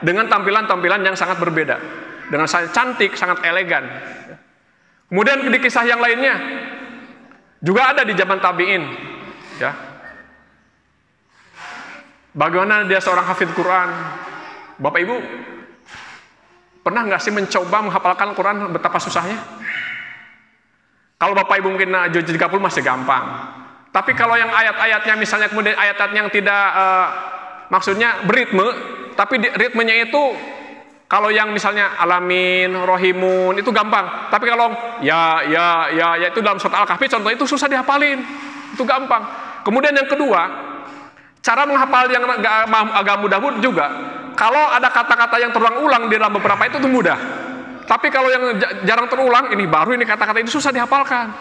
dengan tampilan-tampilan yang sangat berbeda, dengan sangat cantik, sangat elegan. Kemudian di kisah yang lainnya juga ada di zaman tabi'in, ya. Bagaimana dia seorang hafidz Quran. Bapak Ibu pernah nggak sih mencoba menghafalkan Quran betapa susahnya? Kalau Bapak Ibu mungkin juz 30 masih gampang. Tapi kalau yang ayat-ayatnya misalnya kemudian ayat-ayat yang tidak maksudnya beritme, tapi ritmenya itu kalau yang misalnya alamin, rohimun itu gampang. Tapi kalau ya itu dalam surat Al-Kahfi contoh itu susah dihafalin. Itu gampang. Kemudian yang kedua, cara menghafal yang agak mudah juga. Kalau ada kata-kata yang terulang-ulang di dalam beberapa itu mudah. Tapi kalau yang jarang terulang, ini baru ini kata-kata ini susah dihafalkan.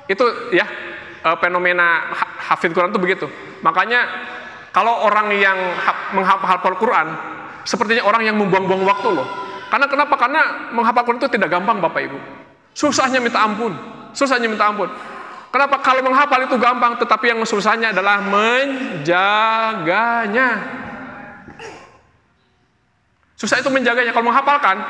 Itu ya fenomena hafidz Quran itu begitu. Makanya kalau orang yang menghafal Quran sepertinya orang yang membuang-buang waktu loh. Karena kenapa? Karena menghafal Quran itu tidak gampang Bapak Ibu. Susahnya minta ampun. Susahnya minta ampun. Kenapa? Kalau menghafal itu gampang, tetapi yang susahnya adalah menjaganya. Susah itu menjaganya. Kalau menghafalkan,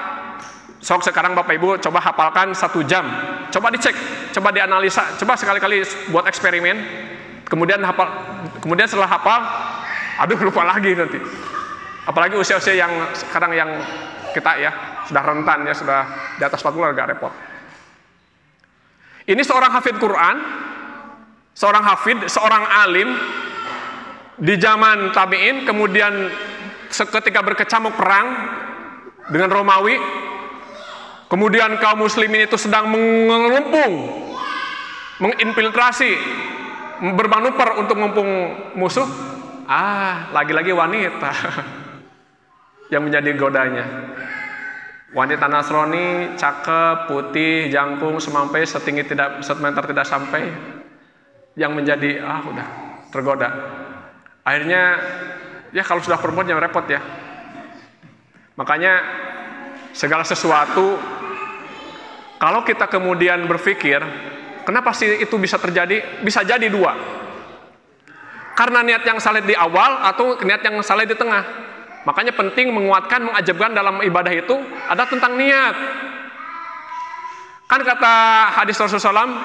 sekarang Bapak Ibu coba hafalkan 1 jam. Coba dicek, coba dianalisa, coba sekali-kali buat eksperimen. Kemudian hafal, kemudian setelah hafal, aduh lupa lagi nanti. Apalagi usia-usia yang sekarang yang kita ya sudah rentan ya, sudah di atas 40 agak repot. Ini seorang hafidz Quran, seorang hafidz, seorang alim di zaman tabi'in, kemudian ketika berkecamuk perang dengan Romawi, kemudian kaum muslimin itu sedang mengelempung, menginfiltrasi, bermanuver untuk mengepung musuh. Lagi-lagi wanita yang menjadi godanya. Wanita Nasrani, cakep, putih, jangkung, semampai, semeter tidak sampai, yang menjadi udah tergoda. Akhirnya ya kalau sudah perempuan jangan repot ya. Makanya segala sesuatu, kalau kita kemudian berpikir, kenapa sih itu bisa terjadi? Bisa jadi dua. Karena niat yang salah di awal atau niat yang salah di tengah. Makanya penting menguatkan, mengajabkan dalam ibadah itu ada tentang niat. Kan kata hadis Rasulullah SAW,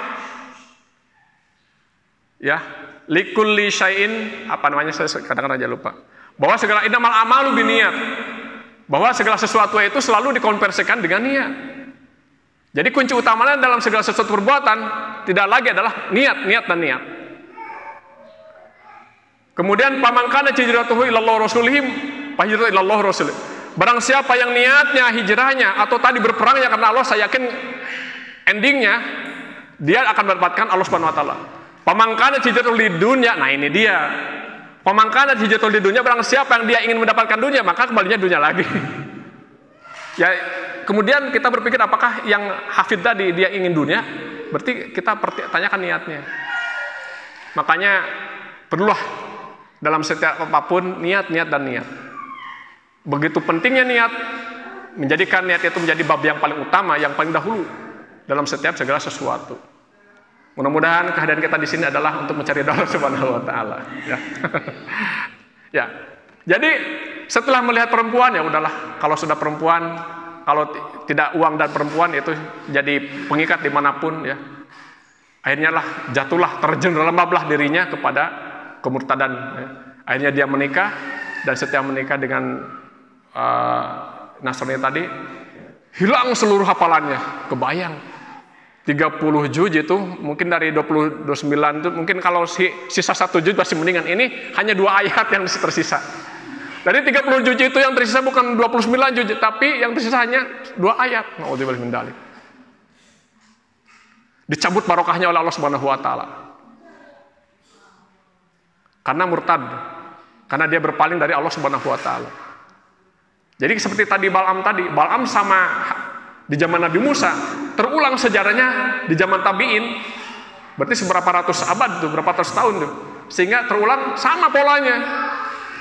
ya, likulli syai'in, apa namanya, saya kadang-kadang aja lupa. Bahwa segala innamal a'malu binniyat. Bahwa segala sesuatu itu selalu dikonversikan dengan niat. Jadi kunci utamanya dalam segala sesuatu perbuatan tidak lagi adalah niat, niat dan niat. Kemudian pamangkana hijratuhu ilallah rasulihim fahijratuhu ilallah rasulih. Barang siapa yang niatnya hijrahnya atau tadi berperangnya karena Allah, saya yakin endingnya dia akan mendapatkan Allah Subhanahu wa taala. Pamangkana hijratuhu lidunya, nah ini dia. Pamangkana hijratuhu lidunya, barang siapa yang dia ingin mendapatkan dunia, maka kembalinya dunia lagi. Ya, kemudian kita berpikir apakah yang hafid tadi dia ingin dunia? Berarti kita tanyakan niatnya. Makanya perlulah dalam setiap apapun niat, niat dan niat. Begitu pentingnya niat, menjadikan niat itu menjadi bab yang paling utama, yang paling dahulu dalam setiap segala sesuatu. Mudah-mudahan kehadiran kita di sini adalah untuk mencari Allah Subhanahu wa taala. Ya. Ya. Jadi setelah melihat perempuan, ya udahlah, kalau sudah perempuan, kalau tidak uang dan perempuan itu jadi pengikat dimanapun ya. Akhirnya lah jatuhlah, terjerembablah dirinya kepada kemurtadan. Ya. Akhirnya dia menikah, dan setiap menikah dengan Nasrani tadi, hilang seluruh hafalannya. Kebayang 30 juz itu mungkin dari 29 itu mungkin kalau sisa 1 juz masih mendingan. Ini hanya 2 ayat yang tersisa. Dari 30 juz itu yang tersisa bukan 29 juz, tapi yang tersisa hanya 2 ayat. Nauzubillah min dzalik. Dicabut barokahnya oleh Allah Subhanahu wa taala. Karena murtad. Karena dia berpaling dari Allah Subhanahu wa taala. Jadi seperti tadi Bal'am sama di zaman Nabi Musa, terulang sejarahnya di zaman tabi'in. Berarti seberapa ratus abad tuh, berapa ratus tahun tuh. Sehingga terulang sama polanya.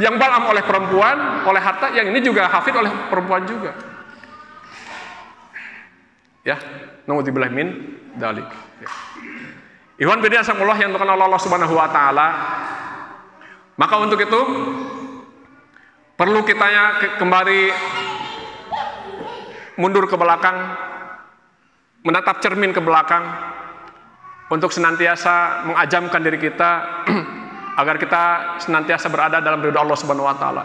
Yang Bal'am oleh perempuan, oleh harta, yang ini juga hafid oleh perempuan juga. Ya, naudzubillah min dzalik. Ya. Ikhwan fillah rahimakumullah yang dimuliakan Allah Subhanahu wa taala. Maka untuk itu perlu kita kembali mundur ke belakang, menatap cermin ke belakang, untuk senantiasa mengajamkan diri kita agar kita senantiasa berada dalam ridha Allah Subhanahu wa taala.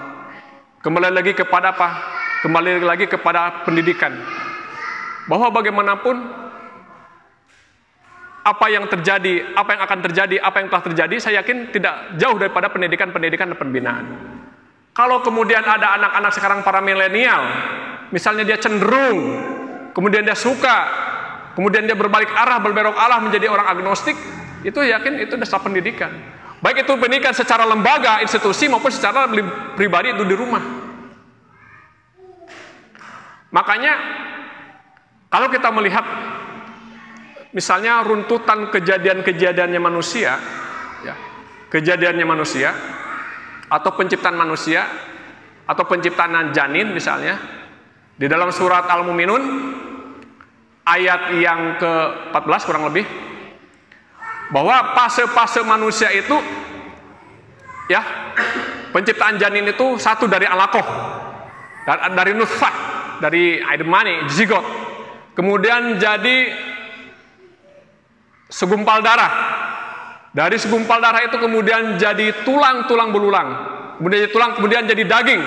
Kembali lagi kepada apa? Kembali lagi kepada pendidikan. Bahwa bagaimanapun apa yang terjadi, apa yang akan terjadi, apa yang telah terjadi, saya yakin tidak jauh daripada pendidikan dan pembinaan. Kalau kemudian ada anak-anak sekarang para milenial, misalnya dia cenderung, kemudian dia suka, kemudian dia berbalik arah, berbelok arah menjadi orang agnostik, itu yakin itu dasar pendidikan. Baik itu pendidikan secara lembaga, institusi, maupun secara pribadi itu di rumah. Makanya, kalau kita melihat, misalnya runtutan kejadian-kejadiannya manusia, ya, kejadiannya manusia, atau penciptaan manusia, atau penciptaan janin misalnya, di dalam surat Al-Mu'minun ayat yang ke-14 kurang lebih, bahwa fase-fase manusia itu, ya, penciptaan janin itu satu dari alaqah, dari nutfah, dari air mani, zigot, kemudian jadi segumpal darah. Dari segumpal darah itu kemudian jadi tulang-tulang belulang, kemudian jadi tulang, kemudian jadi daging,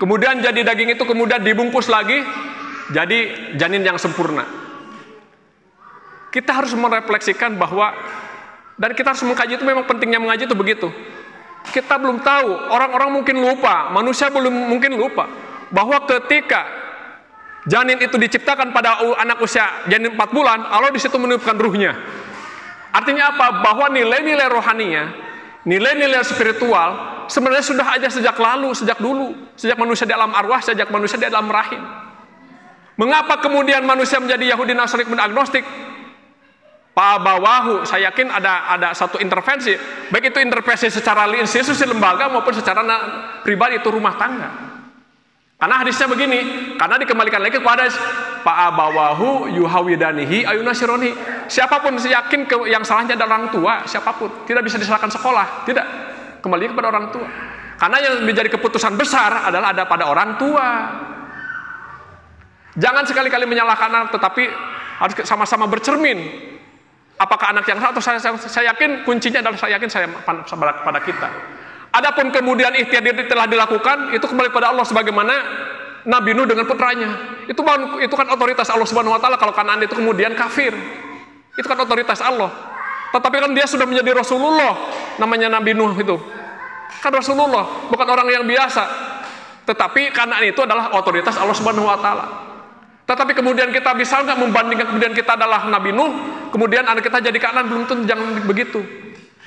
kemudian jadi daging itu kemudian dibungkus lagi jadi janin yang sempurna. Kita harus merefleksikan bahwa, dan kita harus mengkaji itu, memang pentingnya mengaji itu begitu. kita belum tahu, orang-orang mungkin lupa, manusia belum mungkin lupa bahwa ketika janin itu diciptakan pada anak usia janin 4 bulan, Allah di situ meniupkan ruhnya. Artinya apa? Bahwa nilai-nilai rohaninya, nilai-nilai spiritual sebenarnya sudah ada sejak lalu, sejak dulu, sejak manusia di alam arwah, sejak manusia di alam rahim. Mengapa kemudian manusia menjadi Yahudi, Nasrani, dan agnostik? Bawahu, saya yakin ada satu intervensi, baik itu intervensi secara institusi lembaga maupun secara pribadi, itu rumah tangga. Karena hadisnya begini, karena dikembalikan lagi kepada Bawahu yuhawidanihi ayunasironi. Siapapun yakin yang salahnya adalah orang tua, siapapun tidak bisa disalahkan sekolah, tidak, kembali kepada orang tua. Karena yang menjadi keputusan besar adalah ada pada orang tua. Jangan sekali-kali menyalahkan anak, tetapi harus sama-sama bercermin. Apakah anak yang salah atau saya yakin kuncinya adalah saya yakin saya pada kita. Adapun kemudian ikhtiar telah dilakukan, itu kembali pada Allah sebagaimana Nabi Nuh dengan putranya. Itu kan otoritas Allah Subhanahu wa taala. Kalau Kanaan itu kemudian kafir, itu kan otoritas Allah. Tetapi kan dia sudah menjadi Rasulullah, namanya Nabi Nuh itu. Kan Rasulullah, bukan orang yang biasa. Tetapi Kanaan itu adalah otoritas Allah Subhanahu wa taala. Tetapi kemudian kita bisa nggak membandingkan kemudian kita adalah Nabi Nuh, kemudian anak kita jadi Kanaan? Belum tentu, jangan begitu.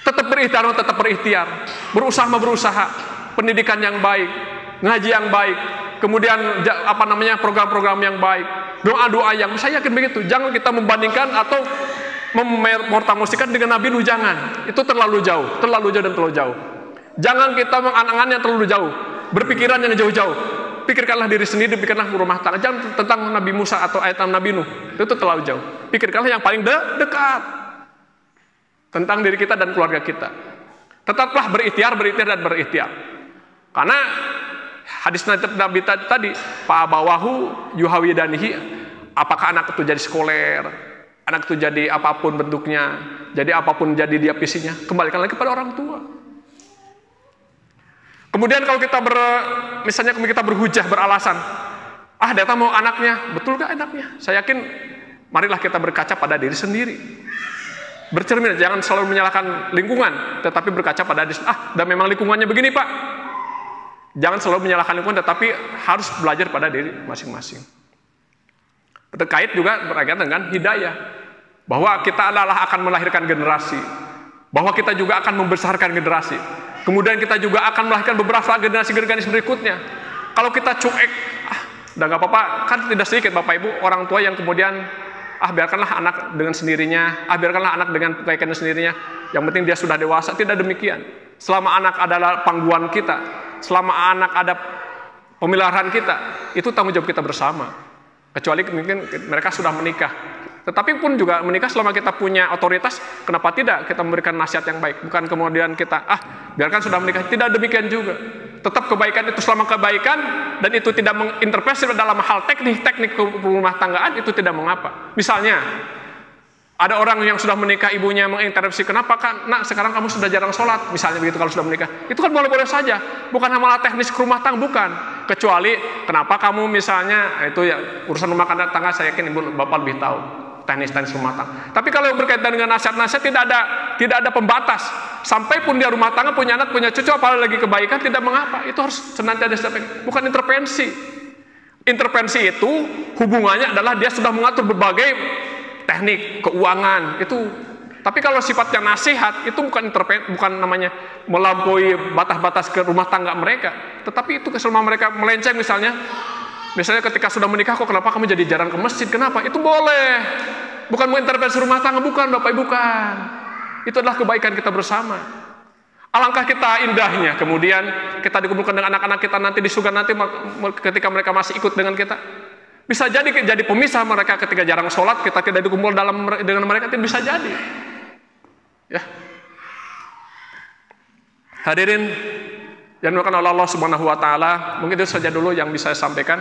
Tetap berikhtiar, berusaha, pendidikan yang baik, ngaji yang baik, kemudian program-program yang baik, doa-doa yang, saya yakin begitu. Jangan kita membandingkan atau memortamusikan dengan Nabi Nuh, jangan. Itu terlalu jauh dan terlalu jauh. Jangan kita mengangan-angan yang terlalu jauh, berpikiran yang jauh-jauh. Pikirkanlah diri sendiri, pikirkanlah rumah tangga. Jangan tentang Nabi Musa atau ayat Nabi Nuh, itu terlalu jauh. Pikirkanlah yang paling dekat, tentang diri kita dan keluarga kita. Tetaplah berikhtiar. Karena hadis Nabi tadi, Bawahu yuhawidanihi, apakah anak itu jadi sekoler, anak itu jadi apapun bentuknya, jadi apapun jadi dia visinya, kembalikan lagi pada orang tua. Kemudian kalau kita misalnya kita berhujah, beralasan, data mau anaknya, betul gak anaknya? Saya yakin, marilah kita berkaca pada diri sendiri. Bercermin, jangan selalu menyalahkan lingkungan, tetapi berkaca pada diri. Dan memang lingkungannya begini Pak. Jangan selalu menyalahkan lingkungan, tetapi harus belajar pada diri masing-masing. Terkait juga berkaitan dengan hidayah, bahwa kita adalah akan melahirkan generasi, bahwa kita juga akan membesarkan generasi. Kemudian kita juga akan melahirkan beberapa generasi berikutnya. Kalau kita cuek, udah gak apa-apa, kan tidak sedikit Bapak Ibu orang tua yang kemudian biarkanlah anak dengan sendirinya, biarkanlah anak dengan kebaikannya sendirinya, yang penting dia sudah dewasa. Tidak demikian. Selama anak adalah pangguan kita, selama anak ada pemeliharaan kita, itu tanggung jawab kita bersama. Kecuali mungkin mereka sudah menikah. Tetapi pun juga menikah selama kita punya otoritas, kenapa tidak kita memberikan nasihat yang baik? Bukan kemudian kita, biarkan sudah menikah. Tidak demikian juga. Tetap kebaikan itu selama kebaikan, dan itu tidak mengintervensi dalam hal teknik rumah tanggaan, itu tidak mengapa. Misalnya, ada orang yang sudah menikah, ibunya mengintervensi, kenapa kan, nak sekarang kamu sudah jarang sholat, misalnya begitu kalau sudah menikah. Itu kan boleh-boleh saja, bukan malah teknis rumah tangga, bukan. Kecuali, kenapa kamu misalnya, itu ya urusan rumah tangga, saya yakin ibu bapak lebih tahu. Teknis rumah tangga. Tapi kalau berkaitan dengan nasihat-nasihat, tidak ada pembatas. Sampai pun dia rumah tangga, punya anak, punya cucu, apalagi kebaikan, tidak mengapa. Itu harus senantiasa disampaikan. Bukan intervensi. Intervensi itu hubungannya adalah dia sudah mengatur berbagai teknik keuangan itu. Tapi kalau sifatnya nasihat, itu bukan intervensi, bukan namanya melampaui batas-batas ke rumah tangga mereka. Tetapi itu selama mereka melenceng misalnya ketika sudah menikah, kok kenapa kamu jadi jarang ke masjid? Kenapa? Itu boleh. Bukan mengintervensi rumah tangga, bukan Bapak Ibu, bukan. Itu adalah kebaikan kita bersama. Alangkah kita indahnya kemudian kita dikumpulkan dengan anak-anak kita nanti di surga, nanti ketika mereka masih ikut dengan kita. Bisa jadi pemisah mereka ketika jarang sholat, kita tidak dikumpul dengan mereka, itu bisa jadi. Ya. Hadirin yang dimuliakan oleh Allah Subhanahu wa taala, mungkin itu saja dulu yang bisa saya sampaikan.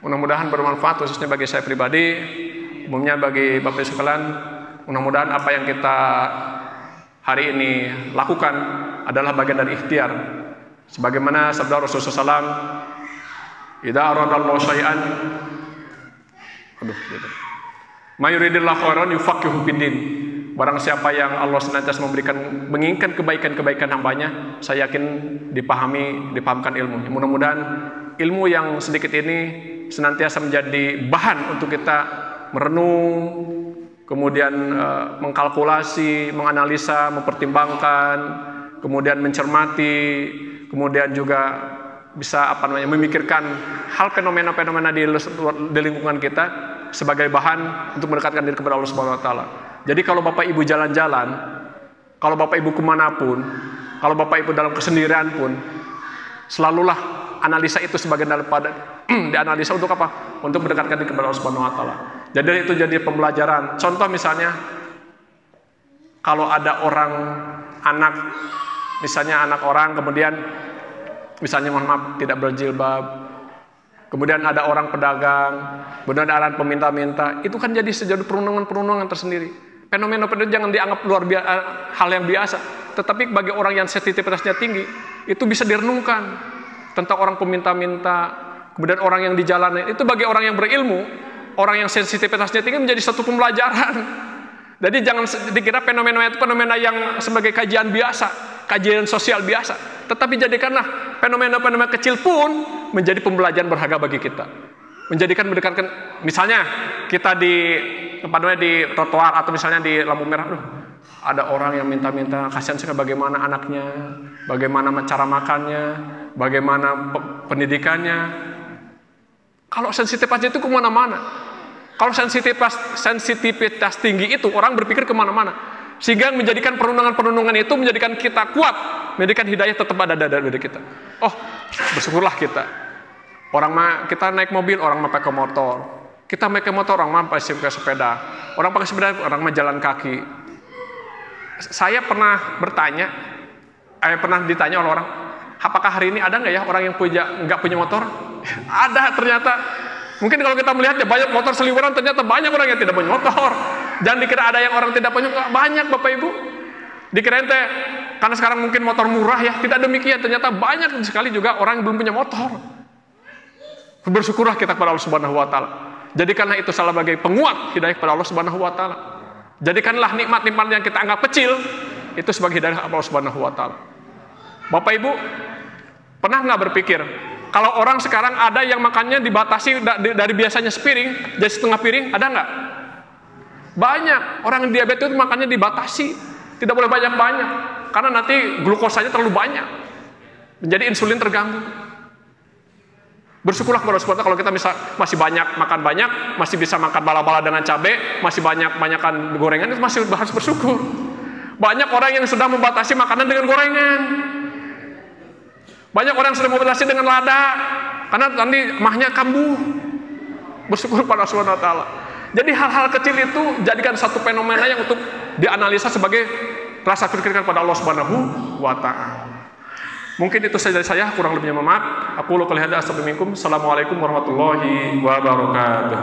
Mudah-mudahan bermanfaat khususnya bagi saya pribadi, umumnya bagi Bapak Ibu sekalian. Mudah-mudahan apa yang kita hari ini lakukan adalah bagian dari ikhtiar. Sebagaimana sabda Rasulullah SAW, "Idza aradallahu syai'an ma yuridillahu khairan yufaqihu fiddin." Barang siapa yang Allah senantiasa menginginkan kebaikan-kebaikan hambanya, saya yakin dipahamkan ilmunya. Mudah-mudahan ilmu yang sedikit ini senantiasa menjadi bahan untuk kita merenung, kemudian mengkalkulasi, menganalisa, mempertimbangkan, kemudian mencermati, kemudian juga bisa memikirkan hal fenomena-fenomena di lingkungan kita sebagai bahan untuk mendekatkan diri kepada Allah Subhanahu wa taala. Jadi kalau Bapak Ibu jalan-jalan, kalau Bapak Ibu kemanapun, kalau Bapak Ibu dalam kesendirian pun, selalulah analisa itu sebagai daripada dianalisa untuk apa? Untuk mendekatkan diri kepada Allah Subhanahu wa taala. Jadi itu jadi pembelajaran. Contoh misalnya kalau ada orang anak orang kemudian misalnya mohon maaf tidak berjilbab, kemudian ada orang pedagang, kemudian ada orang peminta-minta, itu kan jadi sejauh perundungan tersendiri. Fenomena jangan dianggap luar biasa, hal yang biasa, tetapi bagi orang yang sensitivitasnya tinggi, itu bisa direnungkan tentang orang peminta-minta, kemudian orang yang di jalanan, itu bagi orang yang berilmu, orang yang sensitivitasnya tinggi menjadi satu pembelajaran. Jadi jangan dikira fenomena itu fenomena yang sebagai kajian biasa, kajian sosial biasa, tetapi jadikanlah fenomena-fenomena kecil pun menjadi pembelajaran berharga bagi kita. Mendekatkan, misalnya kita di trotoar atau misalnya di lampu merah, ada orang yang minta-minta, kasihan sekali bagaimana anaknya, bagaimana cara makannya, bagaimana pendidikannya. Kalau sensitivitas itu kemana-mana. Kalau sensitivitas tinggi itu orang berpikir kemana-mana, sehingga menjadikan perundungan itu menjadikan kita kuat, menjadikan hidayah tetap ada dari kita. Oh, bersyukurlah kita. Kita naik mobil, orang pakai motor. Kita pakai motor, orang pakai sepeda. Orang pakai sepeda, orang jalan kaki. Saya pernah ditanya oleh orang, apakah hari ini ada nggak ya orang yang nggak punya motor? Ada ternyata. Mungkin kalau kita melihat ya banyak motor seliweran, ternyata banyak orang yang tidak punya motor. Jangan dikira ada yang orang tidak punya, banyak Bapak Ibu. Dikira ente karena sekarang mungkin motor murah ya, tidak demikian. Ternyata banyak sekali juga orang yang belum punya motor. Bersyukurlah kita kepada Allah Subhanahu wa taala. Jadikanlah itu salah sebagai penguat hidayah kepada Allah Subhanahu wa taala. Jadikanlah nikmat-nikmat yang kita anggap kecil itu sebagai hidayah Allah Subhanahu wa taala. Bapak Ibu, pernah nggak berpikir kalau orang sekarang ada yang makannya dibatasi dari biasanya sepiring jadi setengah piring, ada nggak? Banyak orang yang diabetes itu makannya dibatasi, tidak boleh banyak-banyak karena nanti glukosanya terlalu banyak, menjadi insulin terganggu. Bersyukurlah kepada Allah kalau kita masih makan banyak, masih bisa makan bala-bala dengan cabai, masih banyak-banyakan gorengan, itu masih harus bersyukur. Banyak orang yang sudah membatasi makanan dengan gorengan. Banyak orang yang sudah membatasi dengan lada, karena nanti mahnya kambuh. Bersyukur kepada Allah Subhanahu wa taala. Jadi hal-hal kecil itu jadikan satu fenomena yang untuk dianalisa sebagai rasa kritikan pada Allah Subhanahu wa taala. Mungkin itu saja dari saya, kurang lebihnya mohon maaf. Aku qouli hadza, astagfirullahaladzim. Assalamualaikum warahmatullahi wabarakatuh.